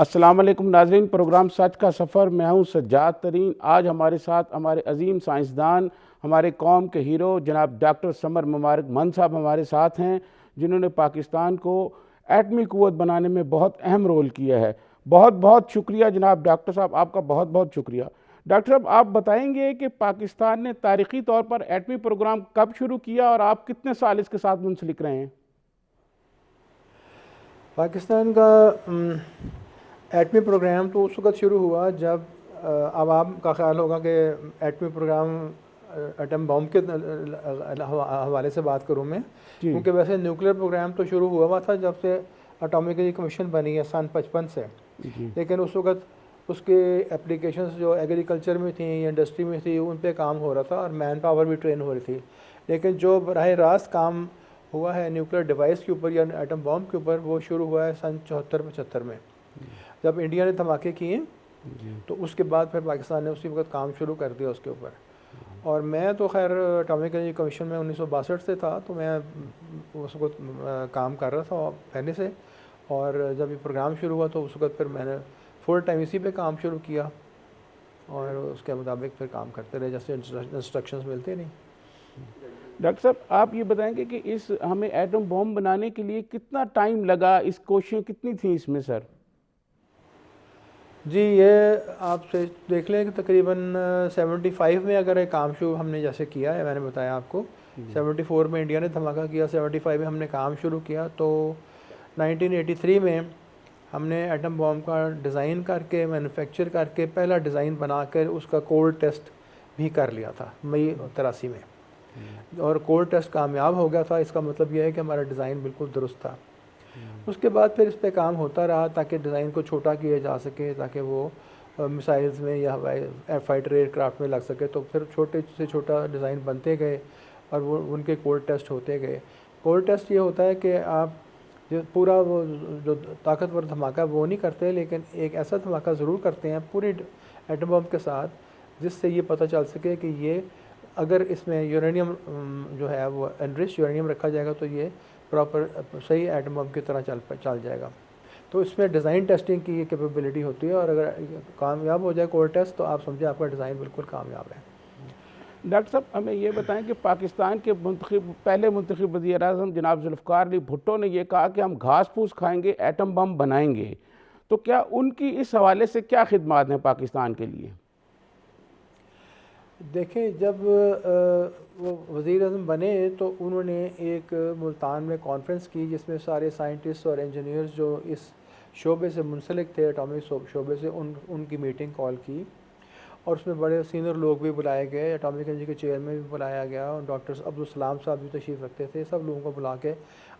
अस्सलाम वालेकुम नाज़रीन, प्रोग्राम सच का सफ़र। मैं हूँ सज्जाद तरीन। आज हमारे साथ हमारे अजीम साइंसदान, हमारे कौम के हीरो जनाब डॉक्टर समर मुबारक मंद साहब हमारे साथ हैं, जिन्होंने पाकिस्तान को एटमी क़ुव्वत बनाने में बहुत अहम रोल किया है। बहुत बहुत शुक्रिया जनाब डॉक्टर साहब, आपका बहुत बहुत शुक्रिया। डॉक्टर साहब, आप बताएंगे कि पाकिस्तान ने तारीख़ी तौर पर एटमी प्रोग्राम कब शुरू किया और आप कितने साल इसके साथ मुंसलिक रहे हैं? पाकिस्तान का एटमी प्रोग्राम तो उस वक़्त शुरू हुआ जब अब आपका ख़्याल होगा कि एटमी प्रोग्राम एटम बम के हवाले से बात करूँ मैं, जी क्योंकि वैसे न्यूक्लियर प्रोग्राम तो शुरू हुआ था जब से एटॉमिक एनर्जी कमीशन बनी है सन 55 से। जी लेकिन उस वक़्त उसके एप्लीकेशंस जो एग्रीकल्चर में थी या इंडस्ट्री में थी उन पे काम हो रहा था और मैन पावर भी ट्रेन हो रही थी। लेकिन जो बराह रास्त काम हुआ है न्यूक्लियर डिवाइस के ऊपर या एटम बम के ऊपर, वो शुरू हुआ है सन 74-75 में, जब इंडिया ने धमाके किए। जी तो उसके बाद फिर पाकिस्तान ने उसी वक्त काम शुरू कर दिया उसके ऊपर। और मैं तो खैर एटॉमिक एनर्जी कमीशन में 1962 से था, तो मैं उस वक्त काम कर रहा था पहले से। और जब ये प्रोग्राम शुरू हुआ तो उस वक्त फिर मैंने फुल टाइम इसी पे काम शुरू किया और उसके मुताबिक फिर काम करते रहे, जैसे इंस्ट्रक्शंस मिलते नहीं। डॉक्टर साहब, आप ये बताएंगे कि इस हमें एटम बॉम्ब बनाने के लिए कितना टाइम लगा, इस कोशिशें कितनी थी इसमें सर? जी, ये आप से देख लें कि तकरीबन 75 में अगर एक काम शुरू हमने जैसे किया है, मैंने बताया आपको 74 में इंडिया ने धमाका किया, 75 में हमने काम शुरू किया। तो 1983 में हमने एटम बॉम्ब का डिज़ाइन करके मैन्युफैक्चर करके पहला डिज़ाइन बनाकर उसका कोल्ड टेस्ट भी कर लिया था मई 83 में। और कोल्ड टेस्ट कामयाब हो गया था। इसका मतलब यह है कि हमारा डिज़ाइन बिल्कुल दुरुस्त था। उसके बाद फिर इस पे काम होता रहा ताकि डिज़ाइन को छोटा किया जा सके, ताकि वो मिसाइल्स में या फाइटर एयरक्राफ्ट में लग सके। तो फिर छोटे से छोटा डिज़ाइन बनते गए और वो उनके कोल्ड टेस्ट होते गए। कोल्ड टेस्ट ये होता है कि आप जो पूरा वो जो ताकतवर धमाका वो नहीं करते, लेकिन एक ऐसा धमाका ज़रूर करते हैं पूरी एटम बम के साथ, जिससे ये पता चल सके कि ये अगर इसमें यूरेनियम जो है वो एनरिच यूरेनियम रखा जाएगा तो ये प्रॉपर सही एटम बम की तरह चल जाएगा। तो इसमें डिज़ाइन टेस्टिंग की कैपेबिलिटी होती है, और अगर कामयाब हो जाए कोल्ड टेस्ट तो आप समझे आपका डिज़ाइन बिल्कुल कामयाब है। डॉक्टर साहब, हमें ये बताएं कि पाकिस्तान के पहले मुंतखब वज़ीर आज़म जनाब जुल्फ़िकार अली भुट्टो ने यह कहा कि हम घास फूस खाएंगे, एटम बम बनाएंगे। तो क्या उनकी इस हवाले से क्या खिदमात हैं पाकिस्तान के लिए? देखें, जब वो वज़ीर आज़म बने तो उन्होंने एक मुल्तान में कॉन्फ्रेंस की, जिसमें सारे साइंटिस्ट और इंजीनियर्स जो इस शोबे से मुंसलिक थे, एटॉमिक शोबे से, उनकी मीटिंग कॉल की। और उसमें बड़े सीनियर लोग भी बुलाए गए, एटॉमिक एनर्जी के चेयरमैन भी बुलाया गया, और डॉक्टर अब्दुल सलाम साहब भी तशरीफ़ रखते थे। सब लोगों को बुला के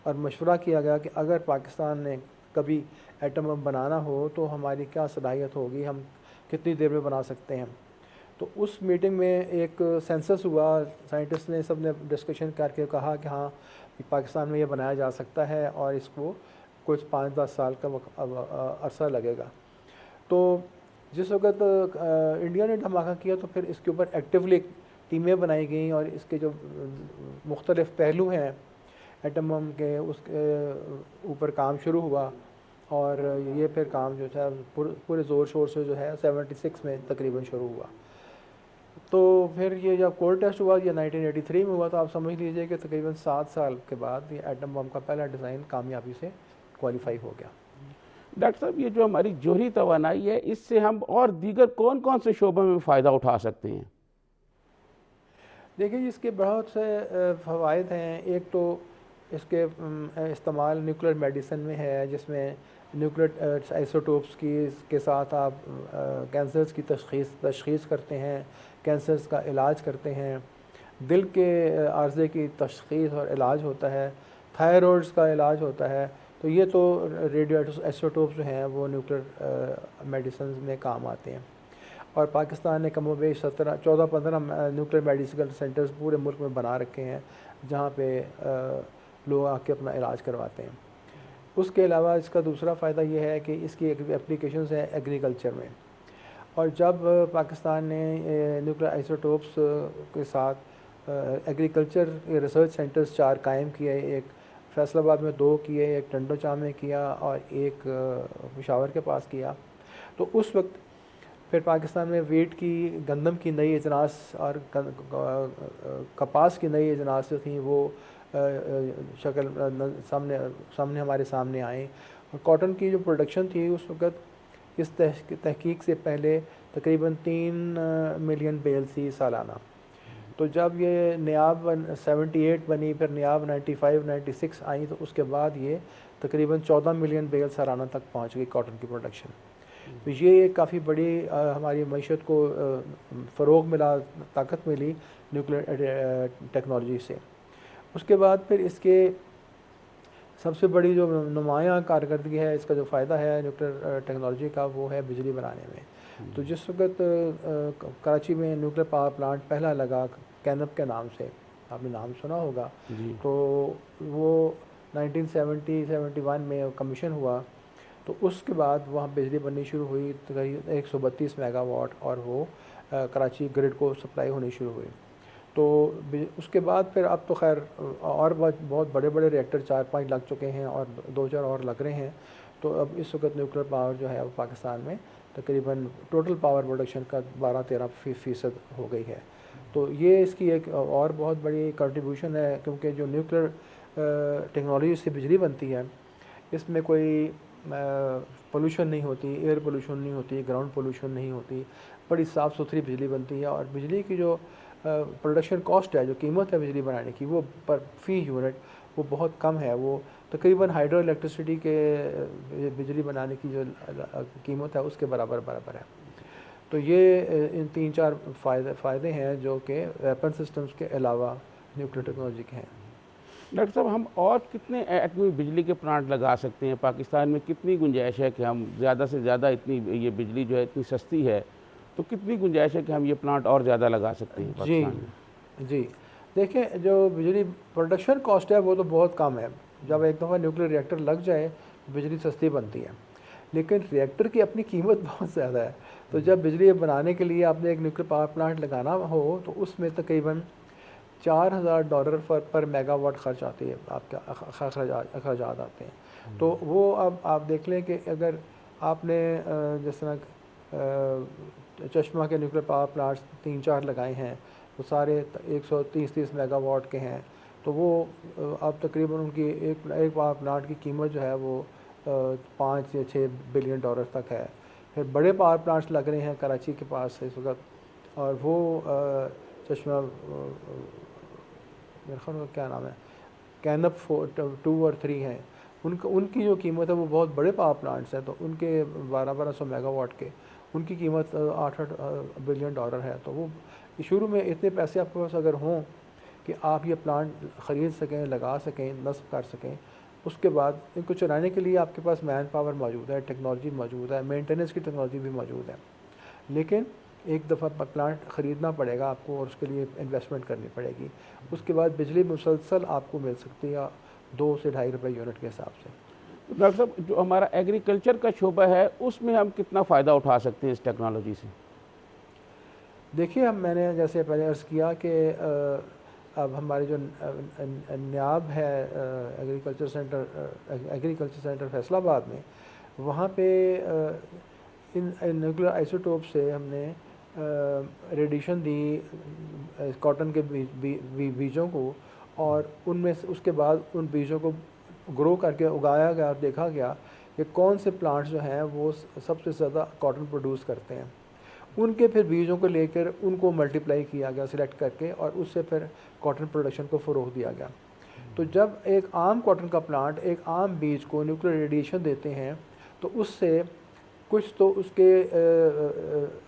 और मशवरा किया गया कि अगर पाकिस्तान ने कभी एटम बम बनाना हो तो हमारी क्या सलाहियत होगी, हम कितनी देर में बना सकते हैं। तो उस मीटिंग में एक सेंसस हुआ, साइंटिस्ट ने सब ने डिस्कशन करके कहा कि हाँ, पाकिस्तान में ये बनाया जा सकता है और इसको कुछ 5-10 साल का अरसा लगेगा। तो जिस वक्त इंडिया ने धमाका किया तो फिर इसके ऊपर एक्टिवली टीमें बनाई गई और इसके जो मुख्तलिफ़ पहलू हैं एटम बम के, उसके ऊपर काम शुरू हुआ। और ये फिर काम जो था पूरे ज़ोर शोर से जो है 76 में तकरीबन शुरू हुआ। तो फिर ये जब कोल्ड टेस्ट हुआ, ये 1983 में हुआ, तो आप समझ लीजिए कि तकरीबन 7 साल के बाद ये एटम बम का पहला डिज़ाइन कामयाबी से क्वालिफाई हो गया। डॉक्टर साहब, ये जो हमारी जोहरी तवानाई है, इससे हम और दीगर कौन कौन से शोबों में फ़ायदा उठा सकते हैं? देखिए, इसके बहुत से फ़वाइद हैं। एक तो इसके इस्तेमाल न्यूक्लियर मेडिसिन में है, जिसमें न्यूक्लियर आइसोटोप्स के साथ आप कैंसर्स की तशख़ीस करते हैं, कैंसर्स का इलाज करते हैं, दिल के आर्ज़े की तशख़ीस और इलाज होता है, थायराइड्स का इलाज होता है। तो ये तो रेडियो आइसोटोप्स जो हैं वो न्यूक्लियर मेडिसिन में काम आते हैं। और पाकिस्तान ने कमोबेश 14-15 न्यूक्लियर मेडिकल सेंटर्स पूरे मुल्क में बना रखे हैं, जहाँ पे लोग आके अपना इलाज करवाते हैं। उसके अलावा इसका दूसरा फ़ायदा ये है कि इसकी एप्लीकेशंस हैं एग्रीकल्चर में। और जब पाकिस्तान ने न्यूक्लियर आइसोटोप्स के साथ एग्रीकल्चर रिसर्च सेंटर्स 4 कायम किए, एक फैसलाबाद में 2 किए, एक टंडोचाम में किया और एक पेशावर के पास किया। तो उस वक्त फिर पाकिस्तान में वीट की, गंदम की नई अजनास और कपास की नई अजनास जो थी वो शक्ल सामने हमारे सामने आए। और कॉटन की जो प्रोडक्शन थी उस वक्त इस तहकीक से पहले तकरीबन 3 मिलियन बेल थी सालाना। तो जब ये नियाब 78 बनी, फिर नियाब 95 96 आई, तो उसके बाद ये तकरीबन 14 मिलियन बेल सालाना तक पहुंच गई कॉटन की प्रोडक्शन। तो ये एक काफ़ी बड़ी हमारी मीशत को फ़रोग मिला, ताकत मिली न्यूक्लियर टेक्नोलॉजी से। उसके बाद फिर इसके सबसे बड़ी जो नुमायाँ कारकर्दगी है, इसका जो फ़ायदा है न्यूक्लियर टेक्नोलॉजी का, वो है बिजली बनाने में। तो जिस वक्त कराची में न्यूक्लियर पावर प्लांट पहला लगा कैनप के नाम से, आपने नाम सुना होगा, तो वो 1970-71 में कमीशन हुआ। तो उसके बाद वहाँ बिजली बननी शुरू हुई तकरीबन 132 मेगावाट, और वो कराची ग्रिड को सप्लाई होनी शुरू हुई। तो उसके बाद फिर अब तो खैर और बहुत बड़े बड़े रिएक्टर 4-5 लग चुके हैं और 2-4 और लग रहे हैं। तो अब इस वक्त न्यूक्लियर पावर जो है वो पाकिस्तान में तकरीबन टोटल पावर प्रोडक्शन का 12-13% हो गई है। तो ये इसकी एक और बहुत बड़ी कंट्रीब्यूशन है, क्योंकि जो न्यूक्लियर टेक्नोलॉजी से बिजली बनती है इसमें कोई पोल्यूशन नहीं होती, एयर पोल्यूशन नहीं होती, ग्राउंड पोल्यूशन नहीं होती, बड़ी साफ़ सुथरी बिजली बनती है। और बिजली की जो प्रोडक्शन कॉस्ट है, जो कीमत है बिजली बनाने की, वो पर फी यूनिट वो बहुत कम है। वो तकरीबन हाइड्रो इलेक्ट्रिसिटी के बिजली बनाने की जो कीमत है उसके बराबर है। तो ये इन 3-4 फ़ायदे हैं जो कि वेपन सिस्टम्स के अलावा न्यूक्लियर टेक्नोलॉजी के हैं। डॉक्टर साहब, हम और कितने एटमी बिजली के प्लांट लगा सकते हैं? पाकिस्तान में कितनी गुंजाइश है कि हम ज़्यादा से ज़्यादा, इतनी ये बिजली जो है इतनी सस्ती है, तो कितनी गुंजाइश है कि हम ये प्लांट और ज़्यादा लगा सकते हैं पाकिस्तान में? जी, देखिए, जो बिजली प्रोडक्शन कॉस्ट है वो तो बहुत कम है। जब एक दफ़ा न्यूक्लियर रिएक्टर लग जाए बिजली सस्ती बनती है, लेकिन रिएक्टर की अपनी कीमत बहुत ज़्यादा है। तो जब बिजली बनाने के लिए आपने एक न्यूक्लियर पावर प्लांट लगाना हो तो उसमें तकरीबन $4000 पर मेगावाट खर्च आती है, आपके अखराजात आते हैं। तो वो अब आप देख लें कि अगर आपने जिस तरह चश्मा के न्यूक्लियर पावर प्लांट्स 3-4 लगाए हैं, तो सारे 130 मेगावाट के हैं। तो वो अब तकरीबन उनकी एक पावर प्लांट की कीमत जो है वो $5 या $6 बिलियन तक है। फिर बड़े पावर प्लांट्स लग रहे हैं कराची के पास इस वक्त, और वो चश्मा मेरे ख्याल क्या नाम है, कैनप 2 और 3 हैं। उनकी जो कीमत है वो बहुत बड़े पावर प्लांट्स हैं, तो उनके 1200 मेगावाट के उनकी कीमत $8 बिलियन है। तो वो शुरू में इतने पैसे आपके पास अगर हों कि आप ये प्लांट ख़रीद सकें, लगा सकें, नस्ब कर सकें, उसके बाद इनको चलाने के लिए आपके पास मैन पावर मौजूद है, टेक्नोलॉजी मौजूद है, मेंटेनेंस की टेक्नोलॉजी भी मौजूद है। लेकिन एक दफ़ा प्लांट ख़रीदना पड़ेगा आपको और उसके लिए इन्वेस्टमेंट करनी पड़ेगी। उसके बाद बिजली मुसलसल आपको मिल सकती है 2 से ₹2.5 यूनिट के हिसाब से। तो डॉक्टर साहब, जो हमारा एग्रीकल्चर का शोबा है उसमें हम कितना फ़ायदा उठा सकते हैं इस टेक्नोलॉजी से? देखिए, मैंने जैसे पहले अर्ज़ किया कि अब हमारे जो नियाब है एग्रीकल्चर सेंटर फैसलाबाद में, वहाँ पे इन न्यूक्लियर आइसोटोप से हमने रेडिएशन दी कॉटन के बीजों को, और उनमें से उसके बाद उन बीजों को ग्रो करके उगाया गया और देखा गया कि कौन से प्लांट्स जो हैं वो सबसे ज़्यादा कॉटन प्रोड्यूस करते हैं। उनके फिर बीजों को लेकर उनको मल्टीप्लाई किया गया सिलेक्ट करके, और उससे फिर कॉटन प्रोडक्शन को फ़रोग़ दिया गया। तो जब एक आम कॉटन का प्लांट एक आम बीज को न्यूक्लियर रेडिएशन देते हैं, तो उससे कुछ तो उसके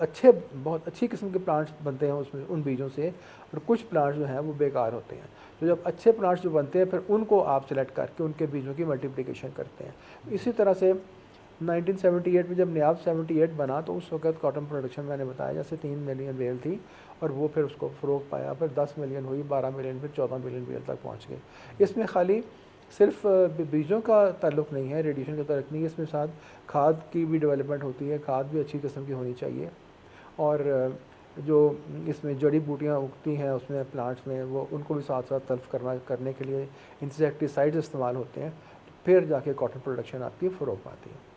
अच्छे, बहुत अच्छी किस्म के प्लांट्स बनते हैं उसमें उन बीजों से, और कुछ प्लांट्स जो हैं वो बेकार होते हैं। तो जब अच्छे प्लांट्स जो बनते हैं फिर उनको आप सिलेक्ट करके उनके बीजों की मल्टीप्लिकेशन करते हैं। इसी तरह से 1978 में जब नियाब 78 बना, तो उस वक्त कॉटन प्रोडक्शन मैंने बताया जैसे 3 मिलियन बेल थी, और वो फिर उसको फ़रोग़ पाया, फिर 10 मिलियन हुई, 12 मिलियन, फिर 14 मिलियन बेल तक पहुँच गई। इसमें खाली सिर्फ बीजों का ताल्लुक़ नहीं है, रेडिएशन का ताल्लुक़ नहीं है, इसमें साथ खाद की भी डेवलपमेंट होती है। खाद भी अच्छी किस्म की होनी चाहिए, और जो इसमें जड़ी बूटियाँ उगती हैं उसमें प्लांट्स में, वो उनको भी साथ साथ तल्फ करने के लिए इंसेक्टिसाइड्स इस्तेमाल होते हैं, फिर जाके कॉटन प्रोडक्शन आपकी फ़रोग पाती है।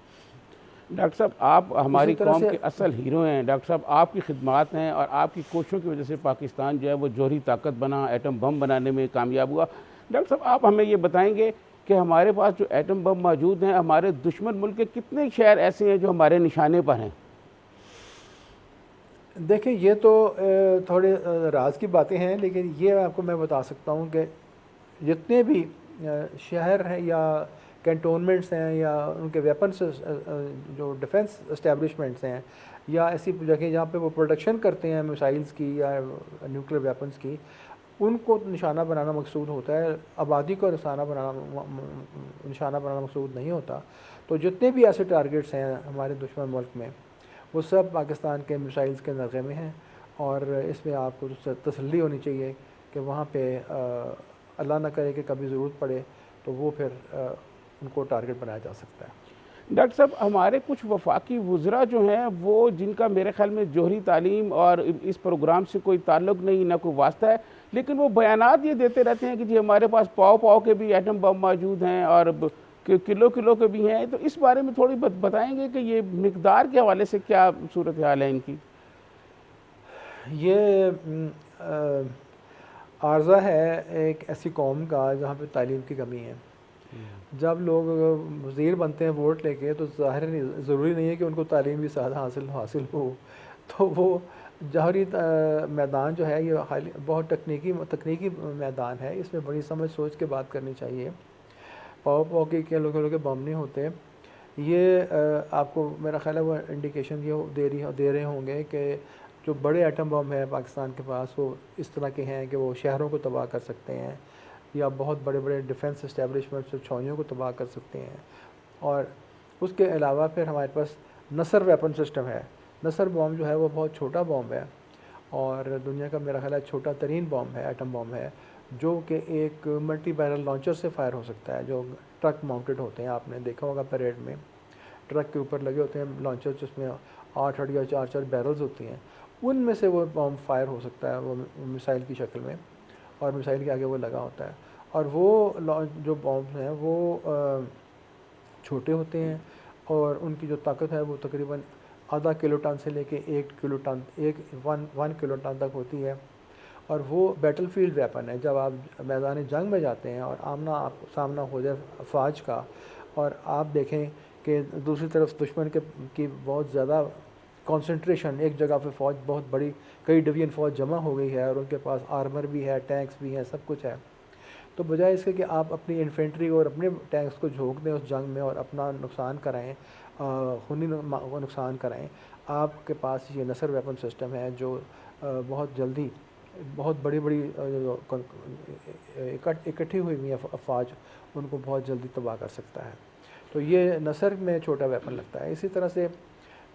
डॉक्टर साहब, आप इसी हमारी तरह कौम से के असल हीरो हैं। डॉक्टर साहब, आपकी खिदमात हैं और आपकी कोशिशों की वजह से पाकिस्तान जो है वो जौहरी ताकत बना, एटम बम बनाने में कामयाब हुआ। डॉक्टर साहब, आप हमें ये बताएंगे कि हमारे पास जो एटम बम मौजूद हैं, हमारे दुश्मन मुल्क के कितने शहर ऐसे हैं जो हमारे निशाने पर हैं? देखिए, ये तो थोड़े राज की बातें हैं, लेकिन ये आपको मैं बता सकता हूँ कि जितने भी शहर हैं या कैंटोनमेंट्स हैं या उनके वेपन्स जो डिफेंस इस्टेब्लिशमेंट्स हैं या ऐसी जगह जहाँ पे वो प्रोडक्शन करते हैं मिसाइल्स की या न्यूक्लियर वेपन्स की, उनको निशाना बनाना मकसूद होता है। आबादी को निशाना बनाना मकसूद नहीं होता। तो जितने भी ऐसे टारगेट्स हैं हमारे दुश्मन मुल्क में, वो सब पाकिस्तान के मिसाइल्स के नज़े में हैं। और इसमें आपको तसल्ली होनी चाहिए कि वहाँ पे अल्लाह ना करे कि कभी ज़रूरत पड़े तो वो फिर उनको टारगेट बनाया जा सकता है। डॉक्टर साहब, हमारे कुछ वफाकी वज़रा जो हैं वो, जिनका मेरे ख्याल में जौहरी तालीम और इस प्रोग्राम से कोई ताल्लुक़ नहीं, ना कोई वास्ता है, लेकिन वो बयानात ये देते रहते हैं कि जी हमारे पास पाव पाव के भी एटम बम मौजूद हैं और किलो किलो के भी हैं। तो इस बारे में थोड़ी बताएंगे कि ये मिकदार के हवाले से क्या सूरत हाल है इनकी? ये आर्ज़ा है एक ऐसी कौम का जहाँ पे तालीम की कमी है। जब लोग वज़ीर बनते हैं वोट लेके, तो ज़ाहिर नहीं, ज़रूरी नहीं है कि उनको तालीम भी साथ हासिल हो। तो वो जौहरी मैदान जो है ये खाली बहुत तकनीकी मैदान है। इसमें बड़ी समझ सोच के बात करनी चाहिए। पाव पाव के लोगों के बम नहीं होते। ये आपको मेरा ख्याल है वो इंडिकेशन ये दे रहे होंगे कि जो बड़े एटम बम है पाकिस्तान के पास, वो इस तरह के हैं कि वो शहरों को तबाह कर सकते हैं या बहुत बड़े बड़े डिफेंस इस्टेब्लिशमेंट्स और छावनियों को तबाह कर सकते हैं। और उसके अलावा फिर हमारे पास नसर वेपन सिस्टम है। नसर बम जो है वो बहुत छोटा बम है और दुनिया का मेरा ख्याल है छोटा तरीन बम है, एटम बम है, जो कि एक मल्टी बैरल लॉन्चर से फायर हो सकता है, जो ट्रक माउंटेड होते हैं। आपने देखा होगा परेड में ट्रक के ऊपर लगे होते हैं लॉन्चर, जिसमें 8 या 4 बैरल्स होती हैं। उनमें से वो बम फायर हो सकता है, वो मिसाइल की शक्ल में, और मिसाइल के आगे वो लगा होता है। और वो जो बम्स हैं वो छोटे होते हैं और उनकी जो ताकत है वो तकरीबन आधा किलो टन से लेके 1 किलो टन तक होती है। और वो बैटलफील्ड वेपन है। जब आप मैदान जंग में जाते हैं और आप सामना हो जाए अफवाज का, और आप देखें कि दूसरी तरफ दुश्मन की बहुत ज़्यादा कंसंट्रेशन, एक जगह पे फ़ौज बहुत बड़ी, कई डिवीजन फ़ौज जमा हो गई है और उनके पास आर्मर भी है, टैंक्स भी हैं, सब कुछ है, तो बजाय इसके कि आप अपनी इन्फेंट्री और अपने टैंक्स को झोंक दें उस जंग में और अपना नुकसान कराएं, खूनी नुकसान कराएं, आपके पास ये नसर वेपन सिस्टम है जो बहुत जल्दी बहुत बड़ी बड़ी इकट्ठी हुई हुई अफवाज, उनको बहुत जल्दी तबाह कर सकता है। तो ये नसर में छोटा वेपन लगता है। इसी तरह से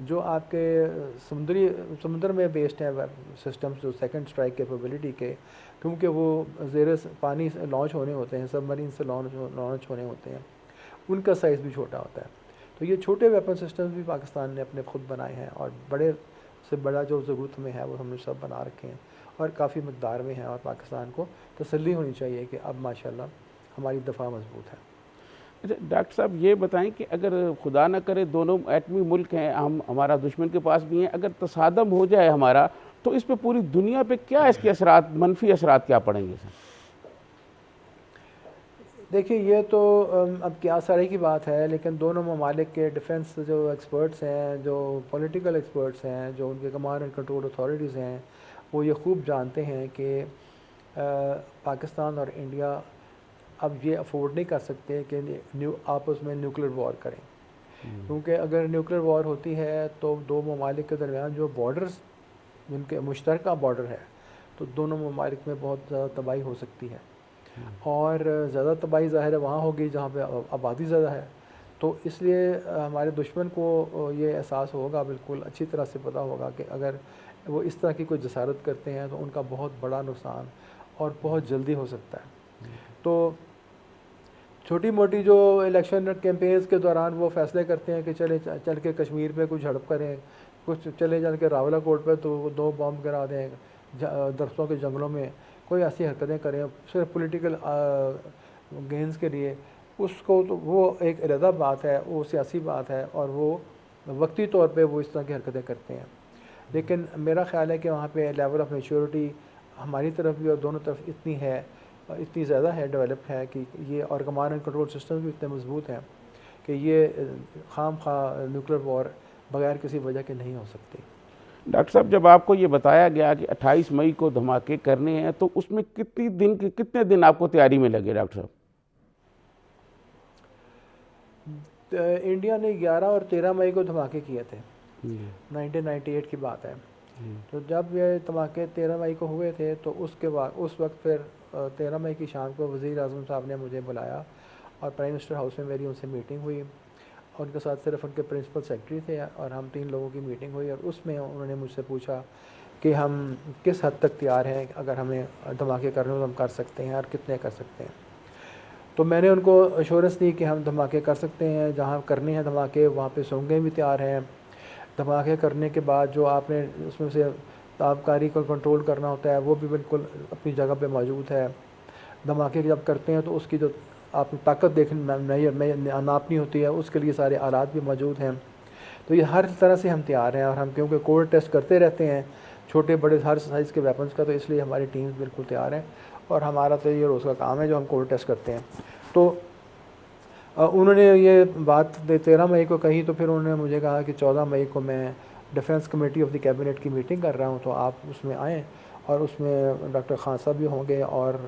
जो आपके समुद्र में बेस्ड हैं सिस्टम्स, जो सेकंड स्ट्राइक कैपेबिलिटी के, क्योंकि वो ज़ेर पानी से लॉन्च होने होते हैं, सबमरीन से लॉन्च होने होते हैं, उनका साइज़ भी छोटा होता है। तो ये छोटे वेपन सिस्टम्स भी पाकिस्तान ने अपने खुद बनाए हैं और बड़े से बड़ा जो ज़रूरत में है वो हमने सब बना रखे हैं और काफ़ी मकदार में हैं। और पाकिस्तान को तसल्ली होनी चाहिए कि अब माशाल्लाह हमारी दफ़ा मजबूत है। अच्छा डॉक्टर साहब, ये बताएं कि अगर खुदा ना करे दोनों एटमी मुल्क हैं, हमारा दुश्मन के पास भी हैं, अगर तसादम हो जाए हमारा, तो इस पे पूरी दुनिया पे क्या इसके असरात, मनफी असरात क्या पड़ेंगे सर? देखिए, ये तो अब क्या सारे की बात है, लेकिन दोनों ममालिक के डिफेंस जो एक्सपर्ट्स हैं, जो पॉलिटिकल एक्सपर्ट्स हैं, जो उनके कमांड एंड कंट्रोल अथॉरिटीज़ हैं, वो ये खूब जानते हैं कि पाकिस्तान और इंडिया अब ये अफोर्ड नहीं कर सकते कि आपस में न्यूक्लियर वॉर करें। क्योंकि अगर न्यूक्लियर वॉर होती है तो दो ममालिक के दरमियान जो बॉर्डर्स, जिनके मुश्तरका बॉर्डर है, तो दोनों ममालिक में बहुत ज़्यादा तबाही हो सकती है। और ज़्यादा तबाही ज़ाहिर है वहाँ होगी जहाँ पे आबादी ज़्यादा है। तो इसलिए हमारे दुश्मन को ये एहसास होगा, बिल्कुल अच्छी तरह से पता होगा कि अगर वो इस तरह की कोई जसारत करते हैं तो उनका बहुत बड़ा नुकसान और बहुत जल्दी हो सकता है। तो छोटी मोटी जो इलेक्शन कैंपेन्स के दौरान वो फैसले करते हैं कि चल के कश्मीर पे कुछ झड़प करें, कुछ चले जाने के रावला कोट पर तो 2 बॉम्ब गिरा दें दरख्तों के जंगलों में, कोई ऐसी हरकतें करें सिर्फ पॉलिटिकल गेंस के लिए, उसको तो वो एक अलग बात है, वो सियासी बात है और वो वक्ती तौर पे वो इस तरह की हरकतें करते हैं। लेकिन मेरा ख़्याल है कि वहाँ पे लेवल ऑफ मैच्योरिटी हमारी तरफ भी और दोनों तरफ इतनी है, इतनी ज़्यादा है, डेवलप है कि ये, और कमांड एंड कंट्रोल सिस्टम भी इतने मजबूत हैं कि ये खाम खा न्यूक्लियर वॉर बगैर किसी वजह के नहीं हो सकती। डॉक्टर साहब, जब आपको ये बताया गया कि 28 मई को धमाके करने हैं, तो उसमें कितने दिन आपको तैयारी में लगे डॉक्टर साहब? इंडिया ने 11 और 13 मई को धमाके किए थे, 1998 की बात है। तो जब ये धमाके 13 मई को हुए थे तो उसके बाद उस वक्त फिर 13 मई की शाम को वज़ीर आज़म साहब ने मुझे बुलाया और प्राइम मिनिस्टर हाउस में मेरी उनसे मीटिंग हुई, और उनके साथ सिर्फ उनके प्रिंसिपल सेक्रेटरी थे और हम 3 लोगों की मीटिंग हुई। और उसमें उन्होंने मुझसे पूछा कि हम किस हद तक तैयार हैं, अगर हमें धमाके करने हो तो हम कर सकते हैं और कितने कर सकते हैं। तो मैंने उनको अश्योरेंस दी कि हम धमाके कर सकते हैं, जहाँ करने हैं धमाके वहाँ पे सुरंगें भी तैयार हैं। धमाके करने के बाद जो आपने उसमें से ताबकारी को कंट्रोल करना होता है वो भी बिल्कुल अपनी जगह पे मौजूद है। धमाके जब करते हैं तो उसकी जो आपने ताकत नापनी होती है, उसके लिए सारे आलात भी मौजूद हैं। तो ये हर तरह से हम तैयार हैं, और हम क्योंकि कोविड टेस्ट करते रहते हैं छोटे बड़े हर साइज़ के वेपन्स का, तो इसलिए हमारी टीम्स बिल्कुल तैयार हैं और हमारा तो ये रोज़ का काम है जो हम कोविड टेस्ट करते हैं। तो उन्होंने ये बात 13 मई को कही, तो फिर उन्होंने मुझे कहा कि 14 मई को मैं defence committee of the cabinet की मीटिंग कर रहा हूँ, तो आप उसमें आएँ, और उसमें डॉक्टर खान साहब भी होंगे और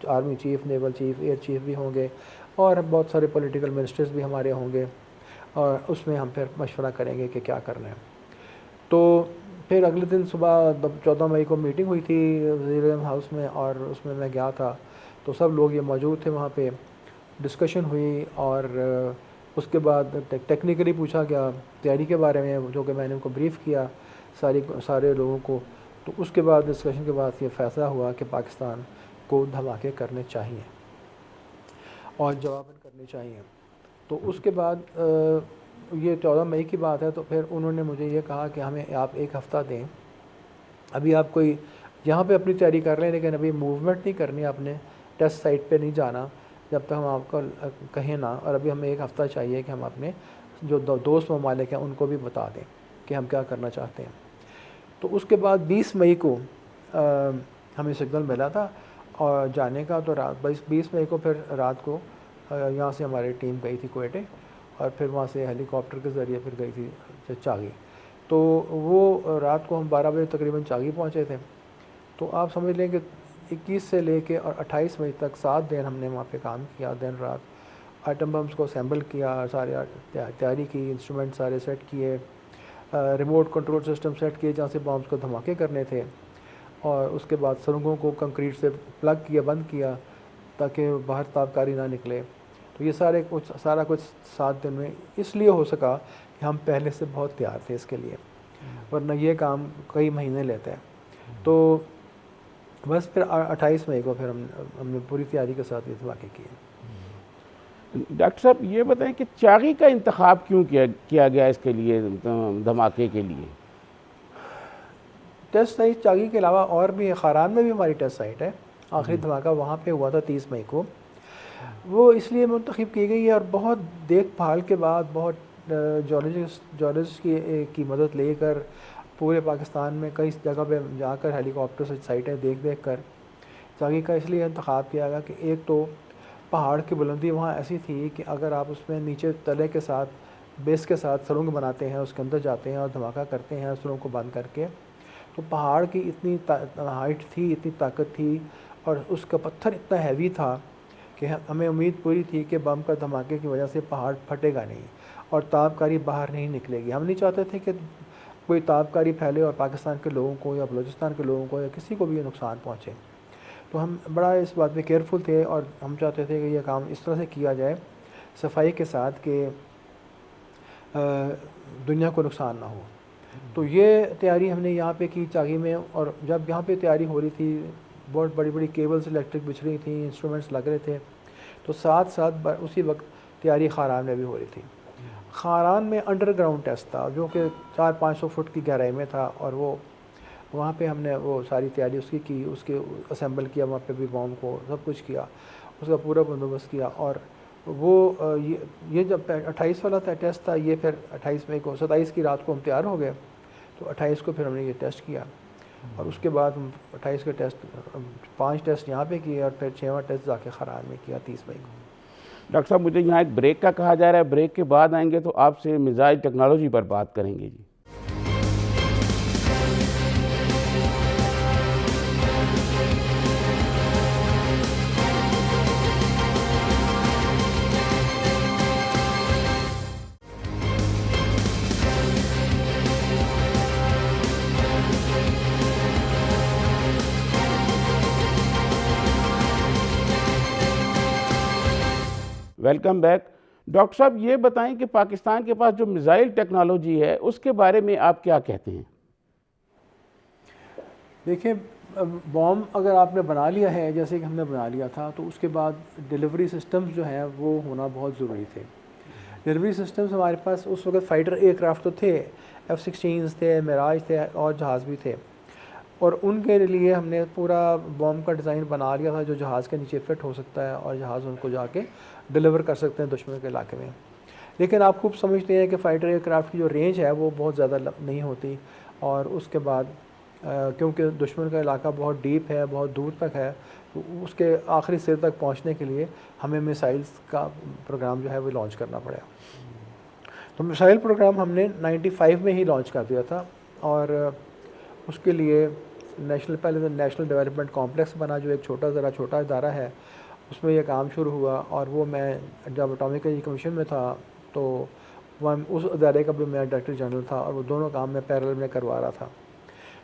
army chief, naval chief, air chief भी होंगे और बहुत सारे पॉलिटिकल मिनिस्टर्स भी हमारे होंगे, और उसमें हम फिर मशवरा करेंगे कि क्या करना है। तो फिर अगले दिन सुबह 14 मई को मीटिंग हुई थी वज़ीर हाउस में, और उसमें मैं गया था, तो सब लोग ये मौजूद थे वहाँ पे। डिस्कशन हुई और उसके बाद टेक्निकली पूछा गया तैयारी के बारे में, जो कि मैंने उनको ब्रीफ़ किया सारे लोगों को। तो उसके बाद डिस्कशन के बाद ये फ़ैसला हुआ कि पाकिस्तान को धमाके करने चाहिए और जवाबन करने चाहिए। तो उसके बाद ये 14 मई की बात है, तो फिर उन्होंने मुझे ये कहा कि हमें आप 1 हफ़्ता दें, अभी आप कोई यहाँ पे अपनी तैयारी कर लें, लेकिन अभी मूवमेंट नहीं करनी, आपने टेस्ट साइट पे नहीं जाना जब तक हम आपको कहें ना, और अभी हमें 1 हफ़्ता चाहिए कि हम अपने जो दोस्त ममालिक हैं उनको भी बता दें कि हम क्या करना चाहते हैं। तो उसके बाद 20 मई को हमें सिग्नल मिला था और जाने का, तो रात 20 मई को फिर रात को यहाँ से हमारी टीम गई थी क्वेटे, और फिर वहाँ से हेलीकॉप्टर के ज़रिए फिर गई थी चागी। तो वो रात को हम 12 बजे तकरीबन चागी पहुँचे थे। तो आप समझ लें कि 21 से लेके और 28 मई तक 7 दिन हमने वहाँ पे काम किया, दिन रात। आइटम बम्स को असेंबल किया, सारे तैयारी की, इंस्ट्रूमेंट सारे सेट किए, रिमोट कंट्रोल सिस्टम सेट किए जहाँ से बम्स को धमाके करने थे, और उसके बाद सुरंगों को कंक्रीट से प्लग किया, बंद किया ताकि बाहर ताबकारी ना निकले। तो ये सारा कुछ 7 दिन में इसलिए हो सका कि हम पहले से बहुत तैयार थे इसके लिए, वरना ये काम कई महीने लेते हैं। तो बस फिर 28 मई को फिर हमने पूरी तैयारी के साथ ये धमाके किए। डॉक्टर साहब, ये बताएं कि चागी का इंतखाब क्यों किया गया इसके लिए, धमाके के लिए? टेस्ट साइट चागी के अलावा और भी खारान में भी हमारी टेस्ट साइट है। आखिरी धमाका वहाँ पे हुआ था 30 मई को। वो इसलिए मुंतखब की गई है, और बहुत देखभाल के बाद, बहुत जॉर्नलिस्ट की मदद लेकर पूरे पाकिस्तान में कई जगह पे जाकर हेलीकॉप्टर से साइटें देख कर चागी का इसलिए इंतखाब किया गया कि एक तो पहाड़ की बुलंदी वहाँ ऐसी थी कि अगर आप उसमें नीचे तले के साथ, बेस के साथ सुरंग बनाते हैं, उसके अंदर जाते हैं और धमाका करते हैं सुरंग को बंद करके, तो पहाड़ की इतनी हाइट थी, इतनी ताकत थी, और उसका पत्थर इतना हैवी था कि हमें उम्मीद पूरी थी कि बम का धमाके की वजह से पहाड़ फटेगा नहीं और ताबकारी बाहर नहीं निकलेगी। हम नहीं चाहते थे कि कोई ताबकारी फैले और पाकिस्तान के लोगों को या बलूचिस्तान के लोगों को या किसी को भी नुकसान पहुँचे। तो हम बड़ा इस बात में केयरफुल थे, और हम चाहते थे कि यह काम इस तरह से किया जाए सफाई के साथ कि दुनिया को नुकसान ना हो। तो ये तैयारी हमने यहाँ पे की चागी में, और जब यहाँ पे तैयारी हो रही थी, बहुत बड़ी बड़ी केबल्स इलेक्ट्रिक बिछ रही थी, इंस्ट्रूमेंट्स लग रहे थे, तो साथ साथ उसी वक्त तैयारी खारान में भी हो रही थी। खारान में अंडरग्राउंड टेस्ट था जो कि 400-500 फुट की गहराई में था, और वो वहाँ पे हमने वो सारी तैयारी उसकी की, उसके असेंबल किया, वहाँ पे भी बॉम्ब को सब कुछ किया, उसका पूरा बंदोबस्त किया। और वो ये जब 28 वाला टेस्ट था, ये फिर 28 मई को, 27 की रात को हम तैयार हो गए, तो 28 को फिर हमने ये टेस्ट किया। और उसके बाद हम 28 के टेस्ट 5 टेस्ट यहाँ पे किए, और फिर 6वां टेस्ट जाके खरार में किया 30 मई को। डॉक्टर साहब, मुझे यहाँ एक ब्रेक का कहा जा रहा है, ब्रेक के बाद आएंगे तो आपसे मिसाइल टेक्नोलॉजी पर बात करेंगे जी। Welcome back. डॉक्टर साहब, ये बताएं कि पाकिस्तान के पास जो मिसाइल टेक्नोलॉजी है उसके बारे में आप क्या कहते हैं? देखिए, बॉम्ब अगर आपने बना लिया है, जैसे कि हमने बना लिया था, तो उसके बाद डिलीवरी सिस्टम्स जो हैं वो होना बहुत ज़रूरी थे। डिलीवरी सिस्टम्स हमारे पास उस वक्त फ़ाइटर एयरक्राफ्ट तो थे, F-16 थे, मिराज थे, और जहाज़ भी थे, और उनके लिए हमने पूरा बॉम्ब का डिज़ाइन बना लिया था जो जहाज़ के नीचे फिट हो सकता है, और जहाज़ उनको जाके डिलीवर कर सकते हैं दुश्मन के इलाके में। लेकिन आप खूब समझते हैं कि फ़ाइटर एयरक्राफ्ट की जो रेंज है वो बहुत ज़्यादा नहीं होती, और उसके बाद क्योंकि दुश्मन का इलाका बहुत डीप है, बहुत दूर तक है, तो उसके आखिरी सिर तक पहुंचने के लिए हमें मिसाइल्स का प्रोग्राम जो है वो लॉन्च करना पड़ा। तो मिसाइल प्रोग्राम हमने 95 में ही लॉन्च कर दिया था, और उसके लिए पहले तो नेशनल डेवलपमेंट कॉम्प्लेक्स बना, जो एक छोटा इदारा है, उसमें यह काम शुरू हुआ। और वो मैं जब एटॉमिक एनर्जी कमीशन में था तो वह उस इदारे का भी मैं डायरेक्टर जनरल था, और वो दोनों काम मैं पैरेलल में करवा रहा था।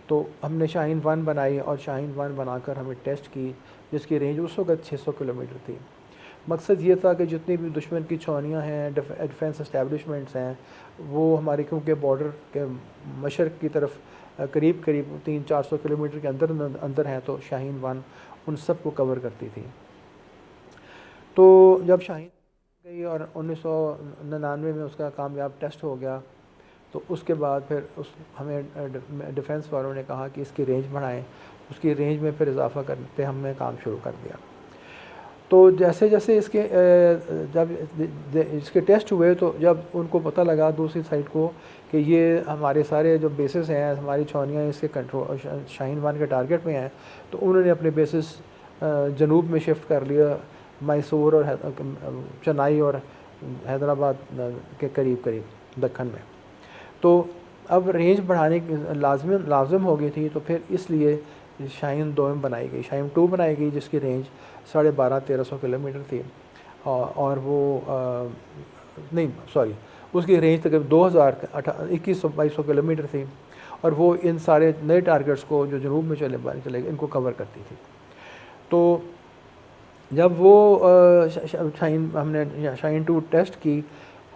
तो हमने शाहीन 1 बनाई, और शाहीन 1 बनाकर हमें टेस्ट की, जिसकी रेंज उस वक्त 600 किलोमीटर थी। मकसद ये था कि जितनी भी दुश्मन की छावनियाँ हैं, डिफेंस इस्टेब्लिशमेंट्स हैं, वो हमारे क्योंकि बॉर्डर के मशरक़ की तरफ करीब 300-400 किलोमीटर के अंदर हैं, तो शाहीन 1 उन सब को कवर करती थी। तो जब शाहीन गई और 1999 में उसका कामयाब टेस्ट हो गया, तो उसके बाद फिर हमें डिफेंस वालों ने कहा कि इसकी रेंज बढ़ाएं। उसकी रेंज में फिर इजाफा करते हमने काम शुरू कर दिया। तो जैसे जैसे जब इसके टेस्ट हुए, तो जब उनको पता लगा दूसरी साइड को कि ये हमारे सारे जो बेसिस हैं, हमारी छावनियाँ इसके कंट्रोल शाहीन 1 के टारगेट में हैं, तो उन्होंने अपने बेसिस जनूब में शिफ्ट कर लिया, मैसूर और चेन्नई और हैदराबाद के करीब दक्कन में। तो अब रेंज बढ़ाने की लाजम हो गई थी, तो फिर इसलिए शाहीन 2 बनाई गई, शाहीन 2 बनाई गई, जिसकी रेंज 12,500-1300 किलोमीटर थी, और वो उसकी रेंज तकरीबन 2100-2200 किलोमीटर थी, और वो इन सारे नए टारगेट्स को जो जनूब में चले गए इनको कवर करती थी। तो जब वो हमने शाहीन 2 टेस्ट की,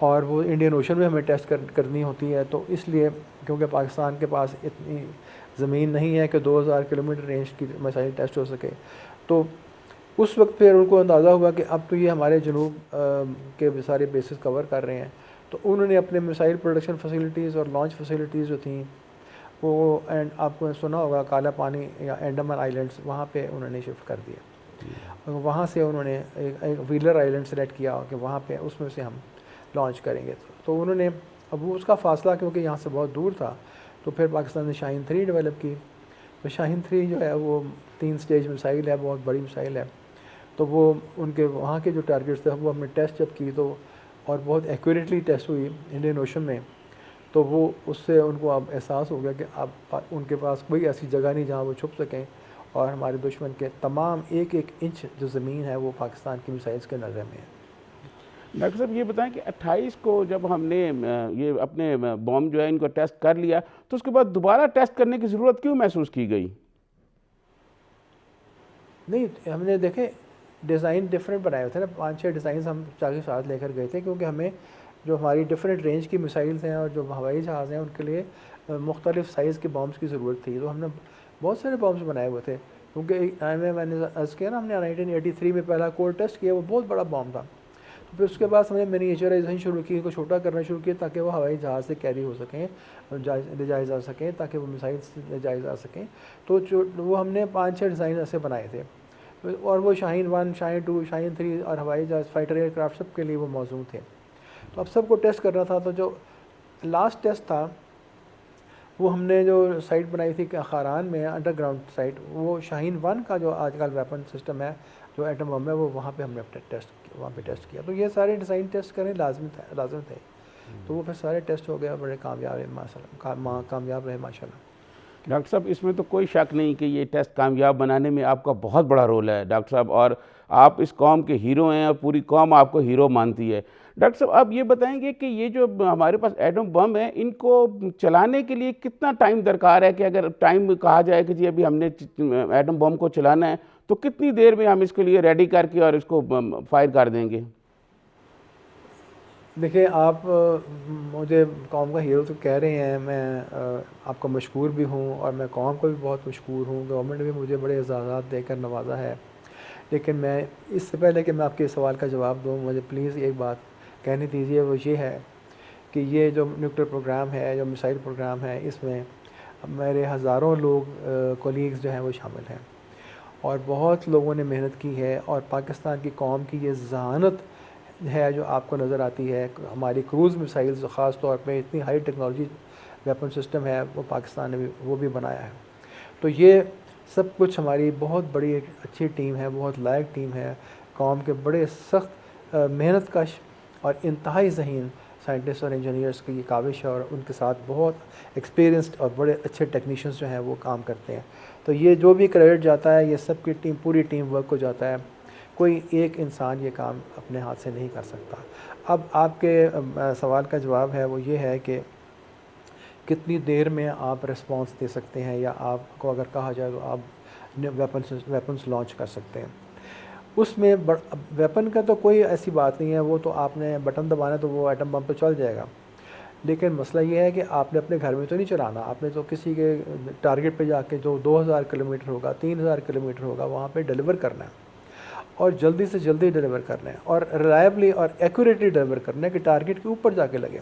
और वो इंडियन ओशन में हमें टेस्ट करनी होती है, तो इसलिए क्योंकि पाकिस्तान के पास इतनी ज़मीन नहीं है कि 2000 किलोमीटर रेंज की मिसाइल टेस्ट हो सके, तो उस वक्त फिर उनको अंदाज़ा हुआ कि अब तो ये हमारे जनूब के सारे बेसिस कवर कर रहे हैं। तो उन्होंने अपने मिसाइल प्रोडक्शन फैसिलिटीज़ और लॉन्च फैसिलिटीज़ जो थी वो, एंड आपको सुना होगा काला पानी या अंडमान आइलैंड्स, वहाँ पे उन्होंने शिफ्ट कर दिया। वहाँ से उन्होंने एक व्हीलर आइलैंड सेलेक्ट किया कि वहाँ पे उसमें से हम लॉन्च करेंगे। तो उन्होंने अब वो उसका फ़ासला क्योंकि यहाँ से बहुत दूर था, तो फिर पाकिस्तान ने शाहीन 3 डेवलप की। तो शाहीन 3 जो है वो 3 स्टेज मिसाइल है, बहुत बड़ी मिसाइल है। तो वो उनके वहाँ के जो टारगेट्स थे वो हमने टेस्ट जब की, तो और बहुत एक्यूरेटली टेस्ट हुई इंडियन ओशन में, तो वो उससे उनको अब एहसास हो गया कि अब उनके पास कोई ऐसी जगह नहीं जहाँ वो छुप सकें, और हमारे दुश्मन के तमाम एक इंच जो ज़मीन है वो पाकिस्तान की मिसाइल्स के नज़र में है। डॉक्टर साहब, ये बताएं कि 28 को जब हमने ये अपने बॉम्ब जो है इनको टेस्ट कर लिया, तो उसके बाद दोबारा टेस्ट करने की ज़रूरत क्यों महसूस की गई? नहीं, हमने देखे डिज़ाइन डिफरेंट बनाए हुए थे ना, 5-6 डिज़ाइन हम चाहे साथ लेकर गए थे, क्योंकि हमें जो हमारी डिफरेंट रेंज की मिसाइल्स हैं और जो हवाई जहाज़ हैं उनके लिए मुख्तलिफ साइज़ के बॉम्ब्स की ज़रूरत थी। तो हमने बहुत सारे बॉम्ब्स बनाए हुए थे, क्योंकि मैंने अर्ज़ किया ना, हमने 1983 में पहला कोर टेस्ट किया, वो बहुत बड़ा बॉम्ब था। फिर उसके बाद हमने मिनिएचराइजेशन शुरू की, इनको छोटा करना शुरू किया ताकि वो हवाई जहाज़ से कैरी हो सकें, ले जाए जा सकें, ताकि वो मिसाइल ले जाए जा सकें। तो जो वो हमने 5-6 डिज़ाइन ऐसे बनाए थे, और वो शाहीन 1, शाहीन 2, शाहीन 3 और हवाई जहाज़, फाइटर एयरक्राफ्ट सब के लिए वो मौजूद थे। तो अब सबको टेस्ट करना था। तो जो लास्ट टेस्ट था वो हमने जो साइट बनाई थी खारान में, अंडरग्राउंड साइट, वो शाहीन 1 का जो आजकल वेपन सिस्टम है, जो एटम बम है, वो वहाँ पे हमने वहाँ पे टेस्ट किया। तो ये सारे डिज़ाइन टेस्ट करने लाजमी थे। तो वो फिर सारे टेस्ट हो गया, बड़े कामयाब है माशाल्लाह, कामयाब रहे माशाल्लाह। डॉक्टर साहब, इसमें तो कोई शक नहीं कि ये टेस्ट कामयाब बनाने में आपका बहुत बड़ा रोल है डॉक्टर साहब, और आप इस कौम के हीरो हैं और पूरी कौम आपको हीरो मानती है। डॉक्टर साहब, आप ये बताएंगे कि ये जो हमारे पास एटम बम है, इनको चलाने के लिए कितना टाइम दरकार है? कि अगर टाइम कहा जाए कि जी अभी हमने एटम बम को चलाना है, तो कितनी देर में हम इसके लिए रेडी करके और इसको फायर कर देंगे? देखिए, आप मुझे कौम का हीरो तो कह रहे हैं, मैं आपका मशकूर भी हूँ और मैं कौम को भी बहुत मशकूर हूँ। गवर्नमेंट ने भी मुझे बड़े एजाज़ात देकर नवाजा है। लेकिन मैं इससे पहले कि मैं आपके सवाल का जवाब दूँ, मुझे प्लीज़ एक बात कहने दीजिए, वो ये है कि ये जो न्यूक्लियर प्रोग्राम है, जो मिसाइल प्रोग्राम है, इसमें मेरे हज़ारों लोग कोलीग्स जो हैं वो शामिल हैं, और बहुत लोगों ने मेहनत की है। और पाकिस्तान की कौम की ये ज़हानत है जो आपको नज़र आती है। हमारी क्रूज़ मिसाइल्स ख़ास तौर पे इतनी हाई टेक्नोलॉजी वेपन सिस्टम है, वो पाकिस्तान ने वो भी बनाया है। तो ये सब कुछ हमारी बहुत बड़ी एक अच्छी टीम है, बहुत लायक टीम है। कौम के बड़े सख्त मेहनत कश और इंतहाई ज़हीन साइंटिस्ट और इंजीनियर्स की ये काविश है, और उनके साथ बहुत एक्सपीरियंस्ड और बड़े अच्छे टेक्नीशियंस जो हैं वो काम करते हैं। तो ये जो भी क्रेडिट जाता है, ये सब की टीम, पूरी टीम वर्क को जाता है। कोई एक इंसान ये काम अपने हाथ से नहीं कर सकता। अब आपके सवाल का जवाब है वो ये है कि कितनी देर में आप रिस्पांस दे सकते हैं, या आपको अगर कहा जाए तो आप वेपन्स लॉन्च कर सकते हैं। उसमें वेपन का तो कोई ऐसी बात नहीं है, वो तो आपने बटन दबाना तो वो एटम बम तो चल जाएगा। लेकिन मसला ये है कि आपने अपने घर में तो नहीं चलाना, आपने तो किसी के टारगेट पे जाके जो 2000 किलोमीटर होगा, 3000 किलोमीटर होगा, वहाँ पे डिलीवर करना है, और जल्दी से जल्दी डिलीवर करना है, और रिलायबली और एक्यूरेटली डिलीवर करना है कि टारगेट के ऊपर जाके लगे।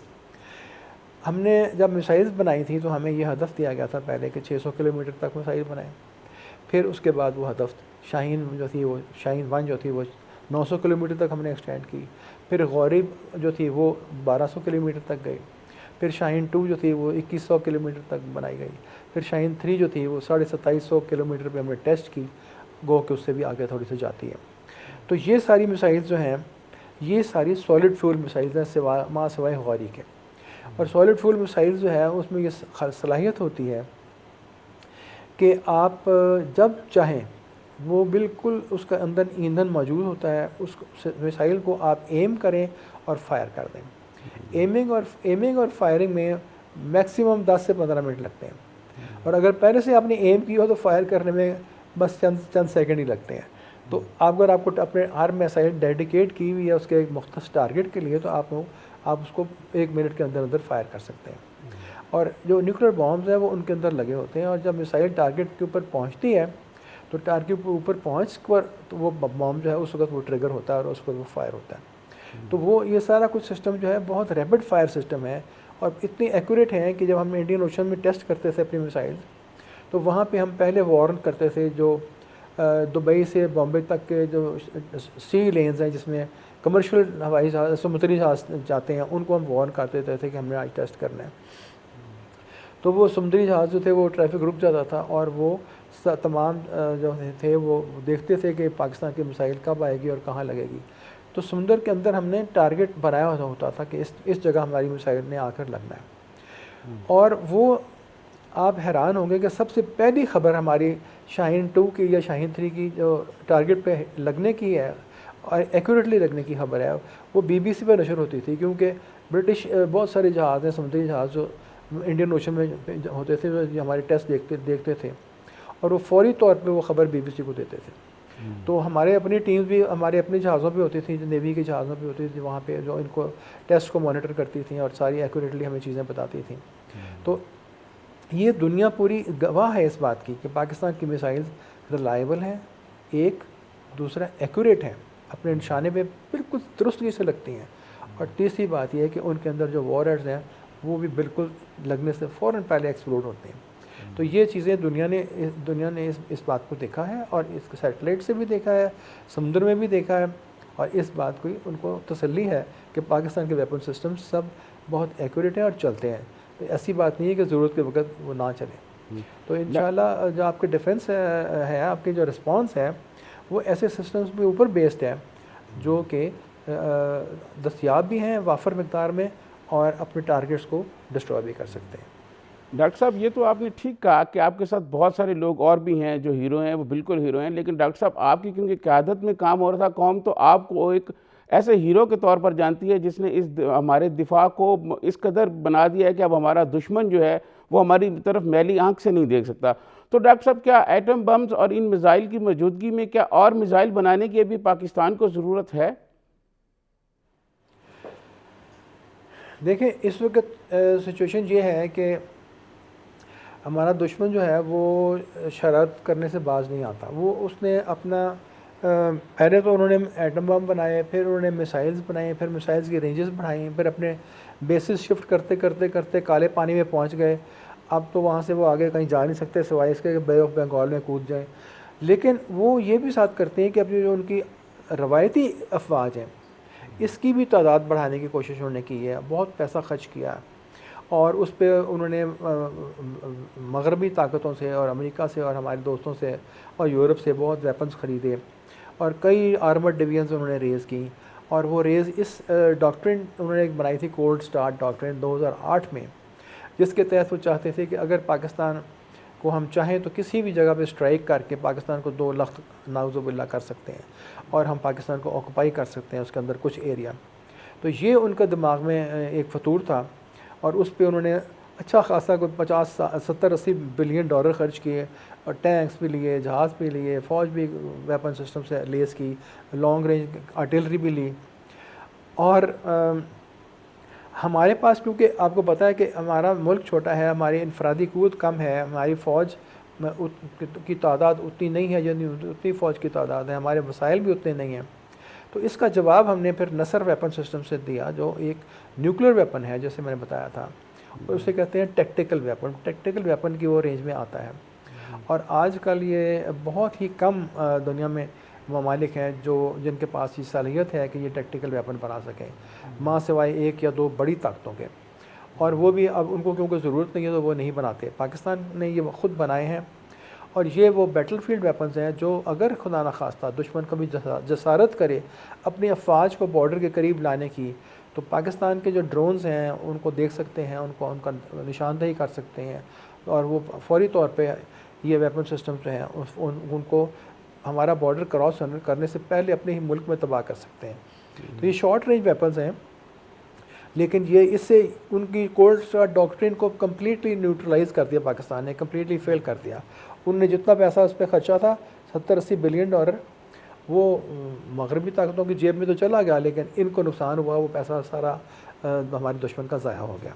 हमने जब मिसाइल्स बनाई थी तो हमें यह हदफ दिया गया था पहले कि 600 किलोमीटर तक मिसाइल बनाएं। फिर उसके बाद वो हदफ शाहीन जो थी, वो शाहीन 1 जो थी, वो 900 किलोमीटर तक हमने एक्सटेंड की। फिर गौरीब जो थी वो 1200 किलोमीटर तक गई। फिर शाहीन 2 जो थी वो 2100 किलोमीटर तक बनाई गई। फिर शाहीन 3 जो थी वो 2750 किलोमीटर पे हमने टेस्ट की, गो के उससे भी आगे थोड़ी सी जाती है। तो ये सारी मिसाइल्स जो हैं, ये सारी सॉलिड फ्यूल मिसाइल्स हैं, सिवाय गौरी के। और सॉलिड फ्यूल मिसाइल्स जो है उसमें ये सलाहियत होती है कि आप जब चाहें, वो बिल्कुल उसका अंदर ईंधन मौजूद होता है, उस मिसाइल को आप एम करें और फायर कर दें। एमिंग और फायरिंग में मैक्सिमम 10 से 15 मिनट लगते हैं, और अगर पहले से आपने एम किया हो तो फायर करने में बस चंद सेकंड ही लगते हैं। तो अगर आपको अपने हर मिसाइल डेडिकेट की हुई है उसके एक मुख्तस टारगेट के लिए, तो आप उसको 1 मिनट के अंदर अंदर फायर कर सकते हैं। और जो न्यूक्लियर बॉम्ब्स हैं वो उनके अंदर लगे होते हैं, और जब मिसाइल टारगेट के ऊपर पहुंचती है तो टारगेट के ऊपर पहुंच कर तो वो बॉम्ब जो है उस वक्त वो ट्रिगर होता है और उस वक्त वो फायर होता है। तो वो ये सारा कुछ सिस्टम जो है बहुत रैपिड फायर सिस्टम है, और इतनी एक्यूरेट है कि जब हम इंडियन ओशन में टेस्ट करते थे अपनी मिसाइल, तो वहाँ पे हम पहले वार्न करते थे जो दुबई से बॉम्बे तक के जो सी लेन्स हैं जिसमें कमर्शियल हवाई जहाज, समुद्री जहाज जाते हैं, उनको हम वार्न कर देते थे कि हमने आज टेस्ट करना है। तो वो समुद्री जहाज जो थे वो ट्रैफिक रुक जाता था, और वो तमाम जो थे वो देखते थे कि पाकिस्तान की मिसाइल कब आएगी और कहाँ लगेगी। तो समुद्र के अंदर हमने टारगेट बनाया होता था कि इस जगह हमारी मिसाइल ने आकर लगना है। और वो आप हैरान होंगे कि सबसे पहली खबर हमारी शाहीन 2 की या शाहीन 3 की जो टारगेट पे लगने की है और एक्यूरेटली लगने की खबर है, वो BBC पे नशर होती थी, क्योंकि ब्रिटिश बहुत सारे जहाज़ हैं, समुद्री जहाज़ जो इंडियन ओशन में होते थे, जो हमारे टेस्ट देखते थे, और वो फौरी तौर पे वो ख़बर BBC को देते थे। तो हमारे अपनी टीम्स भी हमारे अपने जहाज़ों पे होती थी, जो नेवी के जहाज़ों पे होती थी, वहाँ पे जो इनको टेस्ट को मॉनिटर करती थी और सारी एक्यूरेटली हमें चीज़ें बताती थी। तो ये दुनिया पूरी गवाह है इस बात की कि पाकिस्तान की मिसाइल्स रिलायबल हैं, एक, दूसरा एक्यूरेट हैं, अपने निशाने पे बिल्कुल दुरुस्तगी से लगती हैं। और तीसरी बात यह है कि उनके अंदर जो वॉरहेड्स हैं वो भी बिल्कुल लगने से फ़ौरन पहले एक्सप्लोड होते हैं। तो ये चीज़ें दुनिया ने इस बात को देखा है, और इसको सैटेलाइट से भी देखा है, समुद्र में भी देखा है, और इस बात की उनको तसल्ली है कि पाकिस्तान के वेपन सिस्टम सब बहुत एक्यूरेट हैं और चलते हैं। तो ऐसी बात नहीं है कि ज़रूरत के वक्त वो ना चलें। तो इंशाल्लाह जो आपके डिफेंस है, आपके जो रिस्पॉन्स है, वो ऐसे सिस्टम्स के ऊपर बेस्ड है जो कि दस्तयाब भी हैं वाफर मकदार में, और अपने टारगेट्स को डिस्ट्रॉय भी कर सकते हैं। डॉक्टर साहब, ये तो आपने ठीक कहा कि आपके साथ बहुत सारे लोग और भी हैं जो हीरो हैं, वो बिल्कुल हीरो हैं, लेकिन डॉक्टर साहब आपकी क्योंकि क़यादत में काम हो रहा था, कौम तो आपको एक ऐसे हीरो के तौर पर जानती है जिसने हमारे दिफा को इस कदर बना दिया है कि अब हमारा दुश्मन जो है वो हमारी तरफ मैली आंख से नहीं देख सकता। तो डॉक्टर साहब, क्या एटम बम्स और इन मिसाइल की मौजूदगी में क्या और मिसाइल बनाने की अभी पाकिस्तान को ज़रूरत है? देखें, इस वक्त सिचुएशन ये है कि हमारा दुश्मन जो है वो शरारत करने से बाज नहीं आता। वो उसने अपना पहले तो उन्होंने एटम बम बनाए, फिर उन्होंने मिसाइल्स बनाए, फिर मिसाइल्स की रेंजेस बढ़ाई, फिर अपने बेसिस शिफ्ट करते करते करते काले पानी में पहुंच गए। अब तो वहाँ से वो आगे कहीं जा नहीं सकते सिवाय इसके कि बे ऑफ बंगाल में कूद जाएं। लेकिन वो ये भी साथ करते हैं कि अपनी जो उनकी रवायती अफवाज हैं इसकी भी तादाद बढ़ाने की कोशिश उन्होंने की है, बहुत पैसा खर्च किया है, और उस पर उन्होंने मगरबी ताकतों से और अमेरिका से और हमारे दोस्तों से और यूरोप से बहुत वेपन्स ख़रीदे, और कई आर्मर्ड डिवीजन्स उन्होंने रेज़ की। और वो रेज़ इस डॉक्ट्रिन उन्होंने एक बनाई थी, कोल्ड स्टार्ट डॉक्ट्रिन 2008 में, जिसके तहत वो चाहते थे कि अगर पाकिस्तान को हम चाहें तो किसी भी जगह पे स्ट्राइक करके पाकिस्तान को 2 लाख नाउज़ुबिल्लाह कर सकते हैं, और हम पाकिस्तान को ऑक्यूपाई कर सकते हैं उसके अंदर कुछ एरिया। तो ये उनका दिमाग में एक फतूर था, और उस पर उन्होंने अच्छा खासा कोई 50-70-80 बिलियन डॉलर ख़र्च किए, और टैंक्स भी लिए, जहाज़ भी लिए, फ़ौज भी वेपन सिस्टम से लेस की, लॉन्ग रेंज आर्टिलरी भी ली। और हमारे पास, क्योंकि आपको पता है कि हमारा मुल्क छोटा है, हमारी इनफरादी क़ुव्वत कम है, हमारी फ़ौज की तादाद उतनी नहीं है जितनी उतनी फ़ौज की तादाद है, हमारे वसाइल भी उतने नहीं हैं। तो इसका जवाब हमने फिर नसर वेपन सिस्टम से दिया, जो एक न्यूक्लियर वेपन है जैसे मैंने बताया था, और उसे कहते हैं टैक्टिकल वेपन। टैक्टिकल वेपन की वो रेंज में आता है, और आजकल ये बहुत ही कम दुनिया में ममालिक हैं जिनके पास ये सलाहियत है कि ये टैक्टिकल वेपन बना सकें, माँ सिवाय 1 या 2 बड़ी ताकतों के। और वो भी अब उनको क्योंकि ज़रूरत नहीं है तो वो नहीं बनाते। पाकिस्तान ने ये ख़ुद बनाए हैं, और ये वो बैटलफील्ड वेपन्स हैं जो अगर खुदा न खास्ता दुश्मन कभी जसारत करे अपनी अफवाज को बॉर्डर के करीब लाने की, तो पाकिस्तान के जो ड्रोन्स हैं उनको देख सकते हैं, उनका निशानदेही कर सकते हैं, और वो फौरी तौर पे ये वेपन सिस्टम जो हैं उनको हमारा बॉर्डर क्रॉस करने से पहले अपने ही मुल्क में तबाह कर सकते हैं। तो ये शॉर्ट रेंज वेपन्स हैं, लेकिन ये इससे उनकी कोल्ड स्टार्ट डॉक्ट्रिन को कम्प्लीटली न्यूट्रलाइज कर दिया। पाकिस्तान ने कम्प्लीटली फेल कर दिया। उनने जितना पैसा उस पर खर्चा था 70-80 बिलियन डॉलर, वो मगरबी ताकतों की जेब में तो चला गया, लेकिन इनको नुकसान हुआ, वो पैसा सारा हमारे दुश्मन का ज़ाया हो गया।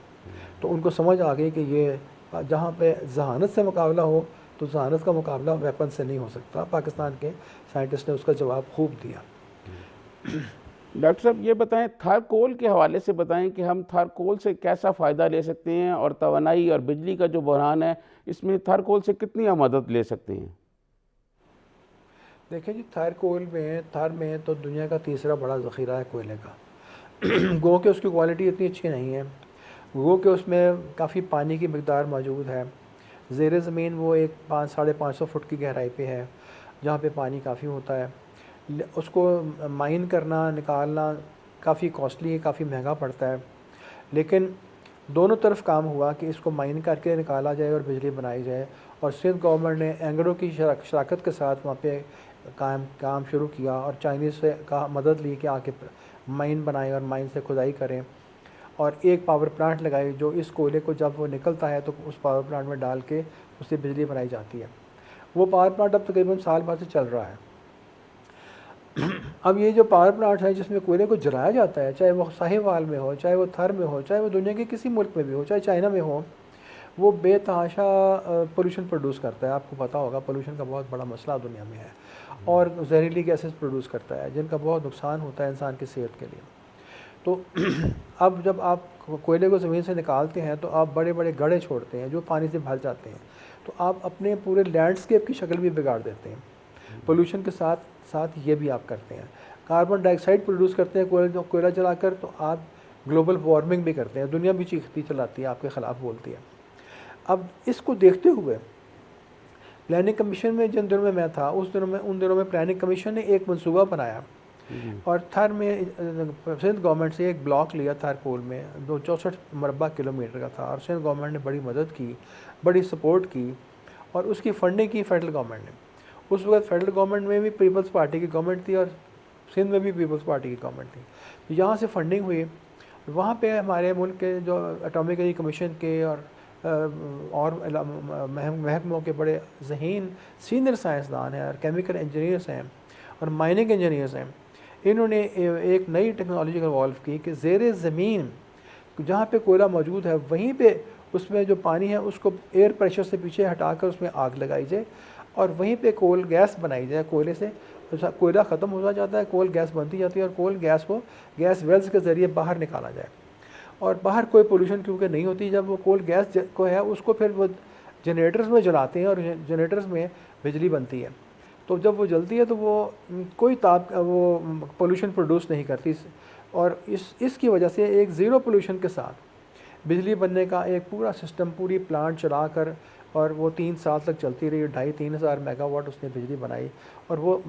तो उनको समझ आ गई कि ये जहाँ पे जहानत से मुकाबला हो तो जहानत का मुकाबला वेपन से नहीं हो सकता। पाकिस्तान के साइंटिस्ट ने उसका जवाब खूब दिया। डॉक्टर साहब, ये बताएं, थारकोल के हवाले से बताएं कि हम थारकोल से कैसा फ़ायदा ले सकते हैं, और तवानाई और बिजली का जो बहरान है इसमें थारकोल से कितनी हम मदद ले सकते हैं? देखिए जी, थार में तो दुनिया का तीसरा बड़ा ज़ख़ीरा है कोयले का। गो के उसकी क्वालिटी इतनी अच्छी नहीं है, गो के उसमें काफ़ी पानी की मकदार मौजूद है। ज़ेर ज़मीन वो एक 500-550 फुट की गहराई पे है, जहाँ पे पानी काफ़ी होता है। उसको माइन करना, निकालना काफ़ी कॉस्टली है, काफ़ी महंगा पड़ता है। लेकिन दोनों तरफ काम हुआ कि इसको माइन करके निकाला जाए और बिजली बनाई जाए, और सिंध गवर्नमेंट ने एंग्रो की शराकत के साथ वहाँ पे काम शुरू किया, और चाइनीज़ से का मदद ली कि आके माइन बनाएं और माइन से खुदाई करें, और एक पावर प्लांट लगाई जो इस कोयले को जब वो निकलता है तो उस पावर प्लांट में डाल के उससे बिजली बनाई जाती है। वो पावर प्लांट अब तकरीबन साल भर से चल रहा है। अब ये जो पावर प्लांट है जिसमें कोयले को जलाया जाता है, चाहे वो साहिवाल में हो, चाहे वो थर में हो, चाहे वो दुनिया के किसी मुल्क में भी हो, चाहे चाइना में हो, वो बेतहाशा पोल्यूशन प्रोड्यूस करता है। आपको पता होगा पोल्यूशन का बहुत बड़ा मसला दुनिया में है, और जहरीली गैसेस प्रोड्यूस करता है जिनका बहुत नुकसान होता है इंसान की सेहत के लिए। तो अब जब आप कोयले को ज़मीन से निकालते हैं तो आप बड़े बड़े गड्ढे छोड़ते हैं जो पानी से भर जाते हैं, तो आप अपने पूरे लैंडस्केप की शक्ल भी बिगाड़ देते हैं। पोल्यूशन के साथ साथ ये भी आप करते हैं, कार्बन डाइऑक्साइड प्रोड्यूस करते हैं कोयला जलाकर, तो आप ग्लोबल वार्मिंग भी करते हैं, दुनिया भी चीखती चलाती है, आपके ख़िलाफ़ बोलती है। अब इसको देखते हुए प्लानिंग कमीशन में जिन दिनों में मैं था उन दिनों में प्लानिंग कमीशन ने एक मंसूबा बनाया और थर में सिंध गवर्नमेंट से एक ब्लॉक लिया थर कोल में 264 मरबा किलोमीटर का था, और सिंध गवर्नमेंट ने बड़ी मदद की, बड़ी सपोर्ट की और उसकी फंडिंग की फेडरल गवर्नमेंट ने। उस वक्त फेडरल गवर्नमेंट में भी पीपल्स पार्टी की गवर्नमेंट थी और सिंध में भी पीपल्स पार्टी की गवर्नमेंट थी। तो यहाँ से फंडिंग हुई, वहाँ पे हमारे मुल्क के जो एटॉमिक एनर्जी कमीशन के और महकमों के बड़े ज़हीन सीनियर साइंसदान हैं और केमिकल इंजीनियर्स हैं और माइनिंग इंजीनियर्स हैं, इन्होंने एक नई टेक्नोलॉजी इवॉल्व की कि ज़ेरे ज़मीन जहाँ पे कोयला मौजूद है वहीं पे उसमें जो पानी है उसको एयर प्रेशर से पीछे हटाकर उसमें आग लगाई जाए और वहीं पे कोल गैस बनाई जाए। कोयले से कोयला ख़त्म होता जाता है, कोल गैस बनती जाती है और कोल गैस को गैस वेल्स के ज़रिए बाहर निकाला जाए और बाहर कोई पोल्यूशन क्योंकि नहीं होती। जब वो कोल गैस को है उसको फिर वो जनरेटर्स में जलाते हैं और जनरेटर्स में बिजली बनती है, तो जब वो जलती है तो वो कोई वो पोल्यूशन प्रोड्यूस नहीं करती और इसकी वजह से एक ज़ीरो पोल्यूशन के साथ बिजली बनने का एक पूरा सिस्टम, पूरी प्लांट चला कर, और वो 3 साल तक चलती रही, 2,500-3 हज़ार मेगावाट उसने बिजली बनाई और वो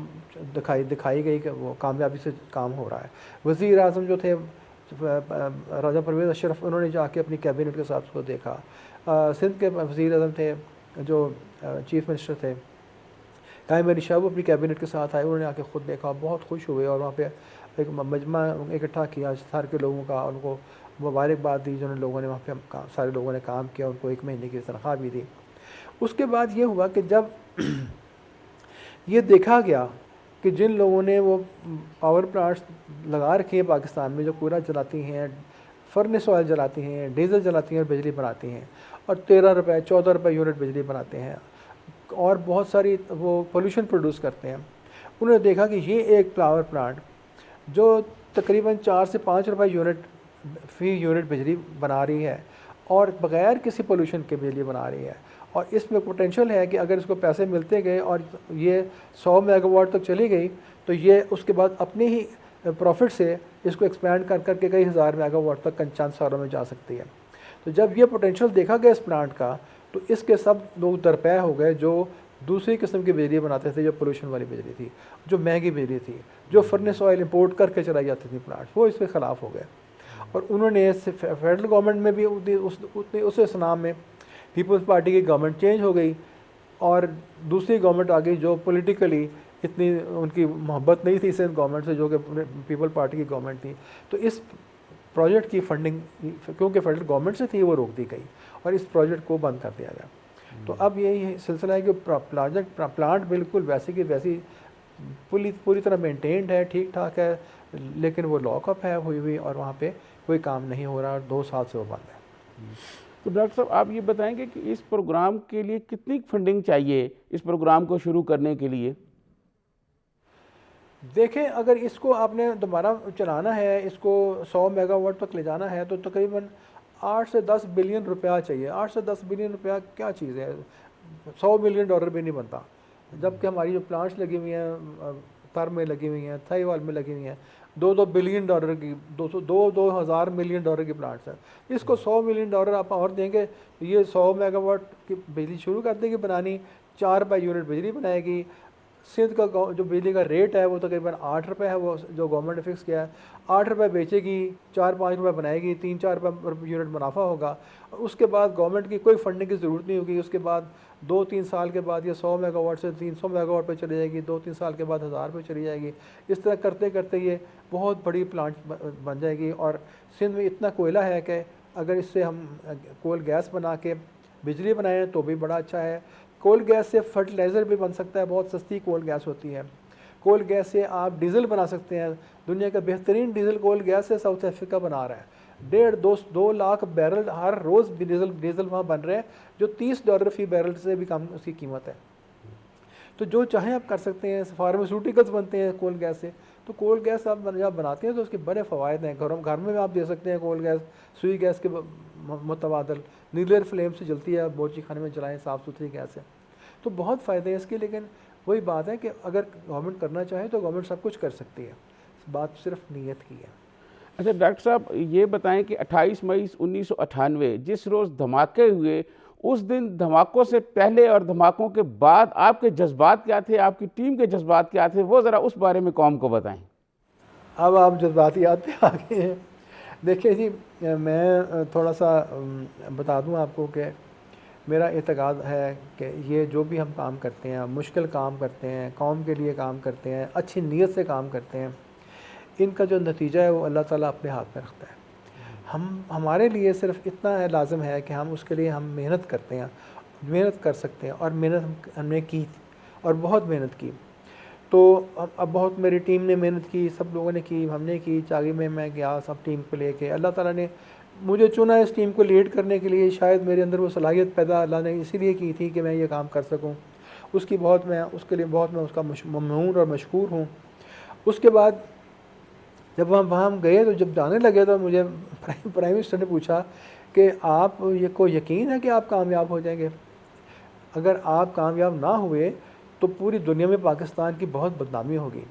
दिखाई गई कि वो कामयाबी से काम हो रहा है। वज़ीर आज़म जो थे राजा परवेज़ अशरफ, उन्होंने जाके अपनी कैबिनेट के साथ उसको देखा। सिंध के वज़ीर आज़म थे जो चीफ़ मिनिस्टर थे कायम अली शाह, वो अपनी कैबिनेट के साथ आए, उन्होंने आके ख़ुद देखा, बहुत खुश हुए और वहाँ पे एक मजमा इकट्ठा किया सारे के लोगों का, उनको मुबारकबाद दी जिन लोगों ने वहाँ पे सारे लोगों ने काम किया, उनको 1 महीने की तनख्वाह भी दी। उसके बाद ये हुआ कि जब ये देखा गया कि जिन लोगों ने वो पावर प्लांट्स लगा रखे हैं पाकिस्तान में, जो कोयला जलाती हैं, फर्नेस ऑयल जलाती हैं, डीजल जलाती हैं और बिजली बनाती हैं और 13 रुपये 14 रुपये यूनिट बिजली बनाते हैं और बहुत सारी वो पोल्यूशन प्रोड्यूस करते हैं, उन्होंने देखा कि ये एक पावर प्लांट जो तकरीबन 4 से 5 रुपये यूनिट बिजली बना रही है और बग़ैर किसी पोल्यूशन के बिजली बना रही है, और इसमें पोटेंशियल है कि अगर इसको पैसे मिलते गए और ये 100 मेगावाट तक चली गई तो ये उसके बाद अपने ही प्रॉफिट से इसको एक्सपैंड कर करके कई हज़ार मेगावाट तक चंद सालों में जा सकती है। तो जब ये पोटेंशियल देखा गया इस प्लांट का, तो इसके सब लोग दरपे हो गए जो दूसरी किस्म की बिजली बनाते थे, जो पोल्यूशन वाली बिजली थी, जो महंगी बिजली थी, जो फर्नेस ऑयल इंपोर्ट करके चलाई जाती थी प्लांट, वो इसके ख़िलाफ़ हो गए। और उन्होंने फेडरल गवर्नमेंट में भी उस इस्लाम में पीपल्स पार्टी की गवर्नमेंट चेंज हो गई और दूसरी गवर्नमेंट आ गई जो पॉलिटिकली इतनी उनकी मोहब्बत नहीं थी सिंध गवर्नमेंट से, जो कि पीपल पार्टी की गवर्नमेंट थी। तो इस प्रोजेक्ट की फंडिंग क्योंकि फेडरल गवर्नमेंट से थी वो रोक दी गई और इस प्रोजेक्ट को बंद कर दिया गया। तो अब यही सिलसिला है कि प्लांट बिल्कुल वैसे की वैसी पूरी तरह मेंटेन्ड है, ठीक ठाक है, लेकिन वो लॉकअप है हुई और वहाँ पे कोई काम नहीं हो रहा और 2 साल से वो बंद है। तो डॉक्टर साहब आप ये बताएंगे कि इस प्रोग्राम के लिए कितनी फंडिंग चाहिए इस प्रोग्राम को शुरू करने के लिए? देखें, अगर इसको आपने दोबारा चलाना है, इसको 100 मेगावाट तक ले जाना है, तो तकरीबन 8 से 10 बिलियन रुपया चाहिए। 8 से 10 बिलियन रुपया क्या चीज़ है, $100 मिलियन भी नहीं बनता। जबकि हमारी जो प्लांट्स लगी हुई हैं, तर में लगी हुई हैं, थाईवाल में लगी हुई हैं, $2 बिलियन की 2,000 मिलियन डॉलर की प्लांट्स हैं। इसको $100 मिलियन आप और देंगे तो ये 100 मेगावाट की बिजली शुरू कर देगी बनानी, 4 रुपये यूनिट बिजली बनाएगी। सिंध का जो बिजली का रेट है वो तकरीबन 8 रुपये है, वो जो गवर्नमेंट ने फिक्स किया है। 8 रुपये बेचेगी, 4-5 रुपये बनाएगी, 3-4 रुपये यूनिट मुनाफा होगा। उसके बाद गवर्नमेंट की कोई फंडिंग की ज़रूरत नहीं होगी। उसके बाद 2-3 साल के बाद ये 100 मेगावाट से 300 मेगावाट पे चली जाएगी, 2-3 साल के बाद 1000 पे चली जाएगी। इस तरह करते करते ये बहुत बड़ी प्लांट बन जाएगी। और सिंध में इतना कोयला है कि अगर इससे हम कोल गैस बना के बिजली बनाएं तो भी बड़ा अच्छा है। कोल गैस से फर्टिलाइज़र भी बन सकता है, बहुत सस्ती कोल गैस होती है। कोल गैस से आप डीज़ल बना सकते हैं। दुनिया का बेहतरीन डीज़ल कोल गैस से साउथ अफ्रीका बना रहा है। 1.5-2 लाख बैरल हर रोज़ डीज़ल वहाँ बन रहे हैं, जो $30 फी बैरल से भी कम उसकी कीमत है। तो जो चाहें आप कर सकते हैं। फार्मास्यूटिकल्स बनते हैं कोल गैस से, तो कोल गैस आप जब बनाते हैं तो उसके बड़े फ़वाद हैं। घर में आप दे सकते हैं कोल गैस, सुई गैस के मुतबादल, न्यूक्लियर फ्लेम से जलती है, बोची खाने में जलाएँ, साफ़ सुथरी गैस है। तो बहुत फ़ायदे हैं इसके। लेकिन वही बात है कि अगर गवर्नमेंट करना चाहे तो गवर्नमेंट सब कुछ कर सकती है, बात सिर्फ नीयत की है। अच्छा डॉक्टर साहब, ये बताएं कि 28 मई 1998 जिस रोज़ धमाके हुए, उस दिन धमाकों से पहले और धमाकों के बाद आपके जज्बात क्या थे, आपकी टीम के जज्बात क्या थे, वो ज़रा उस बारे में कौम को बताएं। अब आप जज्बातियात पे आ गए हैं। देखिए जी, मैं थोड़ा सा बता दूं आपको कि मेरा एतक़ाद है कि ये जो भी हम काम करते हैं, मुश्किल काम करते हैं, कौम के लिए काम करते हैं, अच्छी नीयत से काम करते हैं, इनका जो नतीजा है वो अल्लाह ताला अपने हाथ में रखता है। हमारे लिए सिर्फ इतना है, लाजम है कि हम उसके लिए हम मेहनत करते हैं, मेहनत कर सकते हैं। और मेहनत हमने की और बहुत मेहनत की। तो अब बहुत मेरी टीम ने मेहनत की, सब लोगों ने की, हमने की। चागी में मैं गया सब टीम को लेके। अल्लाह ताला ने मुझे चुना इस टीम को लीड करने के लिए। शायद मेरे अंदर वो सलाहियत पैदा अल्लाह ने इसीलिए की थी कि मैं ये काम कर सकूं। उसके लिए बहुत मैं उसका ममनून और मशकूर हूँ। उसके बाद जब वहाँ हम गए तो जब जाने लगे तो मुझे प्राइम मिनिस्टर ने पूछा कि आप ये को यकीन है कि आप कामयाब हो जाएंगे? अगर आप कामयाब ना हुए तो पूरी दुनिया में पाकिस्तान की बहुत बदनामी होगी।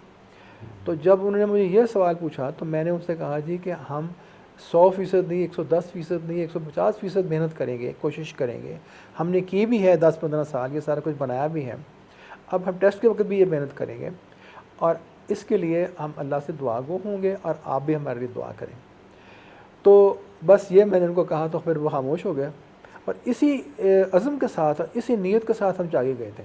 तो जब उन्होंने मुझे ये सवाल पूछा तो मैंने उनसे कहा जी कि हम 100% नहीं, 110% नहीं, 150% मेहनत करेंगे, कोशिश करेंगे। हमने की भी है 10-15 साल, ये सारा कुछ बनाया भी है। अब हम टेस्ट के वक्त भी ये मेहनत करेंगे और इसके लिए हम अल्लाह से दुआ गो होंगे और आप भी हमारे लिए दुआ करें। तो बस ये मैंने उनको कहा तो फिर वो खामोश हो गए। और इसी अज़म के साथ, इसी नीयत के साथ हम जागे गए थे।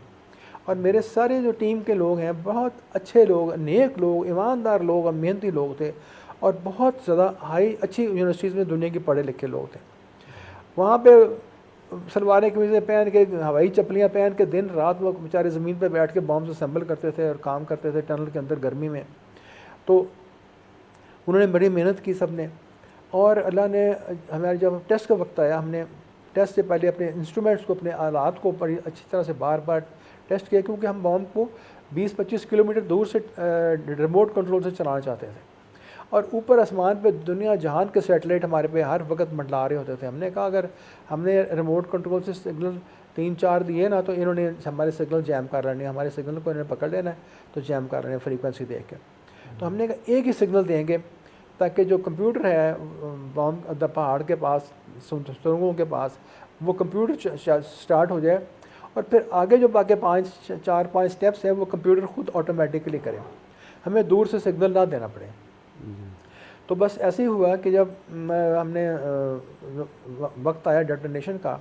और मेरे सारे जो टीम के लोग हैं बहुत अच्छे लोग, नेक लोग, ईमानदार लोग और मेहनती लोग थे। और बहुत ज़्यादा अच्छी यूनिवर्सिटीज़ में दुनिया के पढ़े लिखे लोग थे। वहाँ पे सलवारें कमीज़ें पहन के, हवाई चप्पलियाँ पहन के दिन रात वो बेचारे ज़मीन पे बैठ के बॉम्ब असेंबल करते थे और काम करते थे टनल के अंदर गर्मी में। तो उन्होंने बड़ी मेहनत की सब ने। और अल्लाह ने हमारे जब टेस्ट का वक्त आया, हमने टेस्ट से पहले अपने इंस्ट्रूमेंट्स को, अपने आलात को बड़ी अच्छी तरह से बार बार टेस्ट किया, क्योंकि हम बॉम्ब को 20-25 किलोमीटर दूर से रिमोट कंट्रोल से चलाना चाहते थे। और ऊपर आसमान पे दुनिया जहान के सैटेलाइट हमारे पे हर वक्त मंडला रहे होते थे। हमने कहा अगर हमने रिमोट कंट्रोल से सिग्नल 3-4 दिए ना तो इन्होंने हमारे सिग्नल जैम कर लेने, हमारे सिग्नल को इन्होंने पकड़ लेना है तो जैम कर लेने फ्रीक्वेंसी देख के। तो हमने कहा एक ही सिग्नल देंगे ताकि जो कंप्यूटर है बॉम्ब पहाड़ के पास, सुरंगों के पास, वो कंप्यूटर स्टार्ट हो जाए और फिर आगे जो बाकी 4-5 स्टेप्स हैं वो कंप्यूटर खुद ऑटोमेटिकली करे, हमें दूर से सिग्नल ना देना पड़े। तो बस ऐसे ही हुआ कि जब हमने वक्त आया डेटोनेशन का,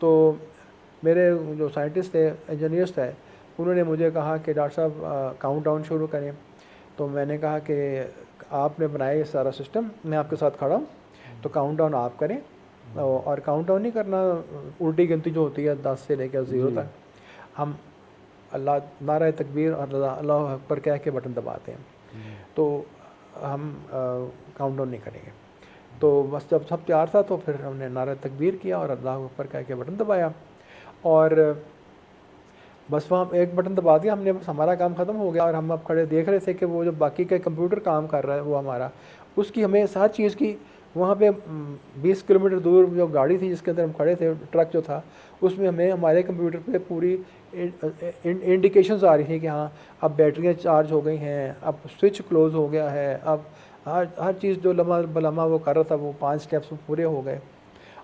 तो मेरे जो साइंटिस्ट थे, इंजीनियर्स थे, उन्होंने मुझे कहा कि डॉक्टर साहब काउंट डाउन शुरू करें। तो मैंने कहा कि आपने बनाया ये सारा सिस्टम, मैं आपके साथ खड़ा हूँ, तो काउंट डाउन आप करें। और काउंट डाउन नहीं करना, उल्टी गिनती जो होती है 10 से लेकर 0 तक, हम अल्लाह नारा तकबीर और अल्लाह अकबर कह के बटन दबाते हैं। तो हम काउंट डाउन नहीं करेंगे। तो बस जब सब तैयार था तो फिर हमने नारा तकबीर किया और अल्लाह अकबर कह के बटन दबाया और बस वहाँ एक बटन दबा दिया हमने, बस हमारा काम ख़त्म हो गया। और हम अब खड़े देख रहे थे कि वो जो बाकी का कंप्यूटर काम कर रहा है वो हमारा, उसकी हमें हर चीज़ की, वहाँ पे 20 किलोमीटर दूर जो गाड़ी थी जिसके अंदर हम खड़े थे, ट्रक जो था, उसमें हमें हमारे कंप्यूटर पे पूरी इंडिकेशंस आ रही थी कि हाँ अब बैटरियाँ चार्ज हो गई हैं, अब स्विच क्लोज़ हो गया है, अब हर चीज़ जो लम्हा बलम्हा वो कर रहा था वो 5 स्टेप्स पूरे हो गए।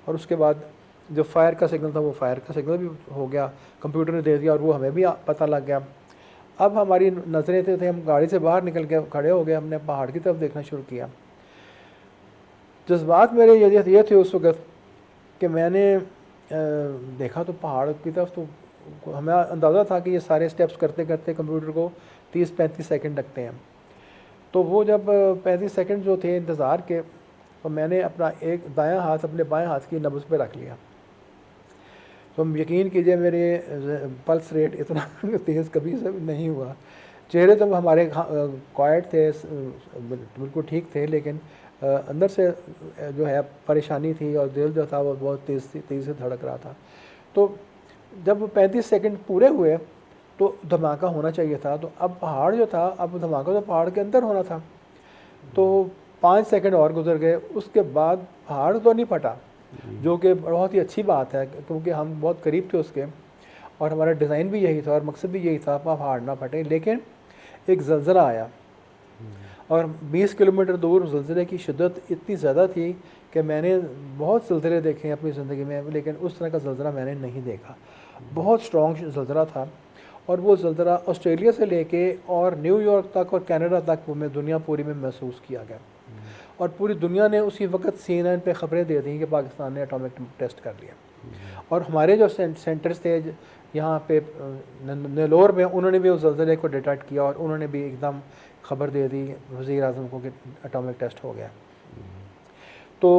और उसके बाद जो फायर का सिग्नल था वो फायर का सिग्नल भी हो गया, कंप्यूटर ने दे दिया और वो हमें भी पता लग गया। अब हमारी नज़रें थे हम गाड़ी से बाहर निकल के खड़े हो गए, हमने पहाड़ की तरफ देखना शुरू किया। जज्बात मेरे ये थे उस वक्त कि मैंने देखा तो पहाड़ की तरफ, तो हमें अंदाज़ा था कि ये सारे स्टेप्स करते करते कंप्यूटर को 30-35 सेकंड लगते हैं। तो वो जब 35 सेकंड जो थे इंतज़ार के, तो मैंने अपना एक दायां हाथ अपने बाएं हाथ की नब्ज़ पे रख लिया। तो यकीन कीजिए मेरे पल्स रेट इतना तेज़ कभी से नहीं हुआ। चेहरे तो हमारे क्वाइट थे, बिल्कुल ठीक थे, लेकिन अंदर से जो है परेशानी थी और दिल जो था वो बहुत तेज़ से धड़क रहा था। तो जब 35 सेकंड पूरे हुए तो धमाका होना चाहिए था। तो अब पहाड़ जो था, अब धमाका तो पहाड़ के अंदर होना था। तो 5 सेकंड और गुजर गए, उसके बाद पहाड़ तो नहीं फटा, जो कि बहुत ही अच्छी बात है क्योंकि हम बहुत करीब थे उसके और हमारा डिज़ाइन भी यही था और मकसद भी यही था पहाड़ ना फटे। लेकिन एक ज़लज़ला आया और 20 किलोमीटर दूर ज़लज़ले की शिद्दत इतनी ज़्यादा थी कि मैंने बहुत ज़लज़ले देखे हैं अपनी ज़िंदगी में, लेकिन उस तरह का ज़लज़ला मैंने नहीं देखा। बहुत स्ट्रॉन्ग ज़लज़ला था और वो ज़लज़ला ऑस्ट्रेलिया से लेके और न्यूयॉर्क तक और कनाडा तक वो में दुनिया पूरी में महसूस किया गया और पूरी दुनिया ने उसी वक्त CNN पे ख़बरें दे दी कि पाकिस्तान ने एटॉमिक टेस्ट कर लिया। और हमारे जो सेंटर्स थे यहाँ पे नेलोर में, उन्होंने भी उस ज़लज़ले को डिटेक्ट किया और उन्होंने भी एकदम ख़बर दे दी वज़ीर आज़म को कि एटॉमिक टेस्ट हो गया। तो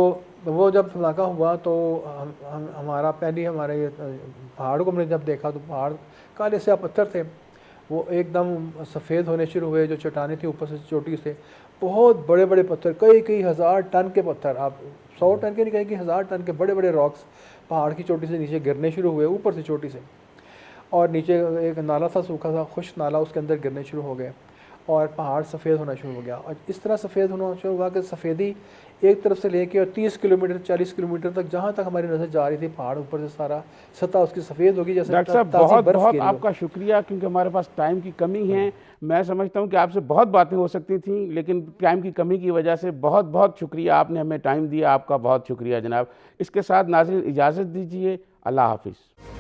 वो जब धमाका हुआ तो हमारा पहले हमारे ये पहाड़ को हमने जब देखा तो पहाड़ काले से पत्थर थे, वो एकदम सफ़ेद होने शुरू हुए। जो चट्टानें थी ऊपर से चोटी से बहुत बड़े बड़े पत्थर, कई कई हज़ार टन के पत्थर, आप 100 टन के नहीं कहेंगे, 1000 टन के बड़े बड़े रॉक्स पहाड़ की चोटी से नीचे गिरने शुरू हुए, ऊपर से चोटी से। और नीचे एक नाला था, सूखा सा खुश्क नाला, उसके अंदर गिरने शुरू हो गए और पहाड़ सफ़ेद होना शुरू हो गया। और इस तरह सफ़ेद होना शुरू हुआ कि सफ़ेदी एक तरफ से लेके और 30 किलोमीटर 40 किलोमीटर तक जहाँ तक हमारी नज़र जा रही थी, पहाड़ ऊपर से सारा सतह उसकी सफ़ेद होगी जैसे डॉक्टर साहब ताज़ी बहुत बर्फ़ बहुत गिरी हो। आपका शुक्रिया, क्योंकि हमारे पास टाइम की कमी है। मैं समझता हूं कि आपसे बहुत बातें हो सकती थी, लेकिन टाइम की कमी की वजह से बहुत बहुत शुक्रिया, आपने हमें टाइम दिया, आपका बहुत शुक्रिया जनाब। इसके साथ नाज़रीन इजाज़त दीजिए, अल्लाह हाफिज़।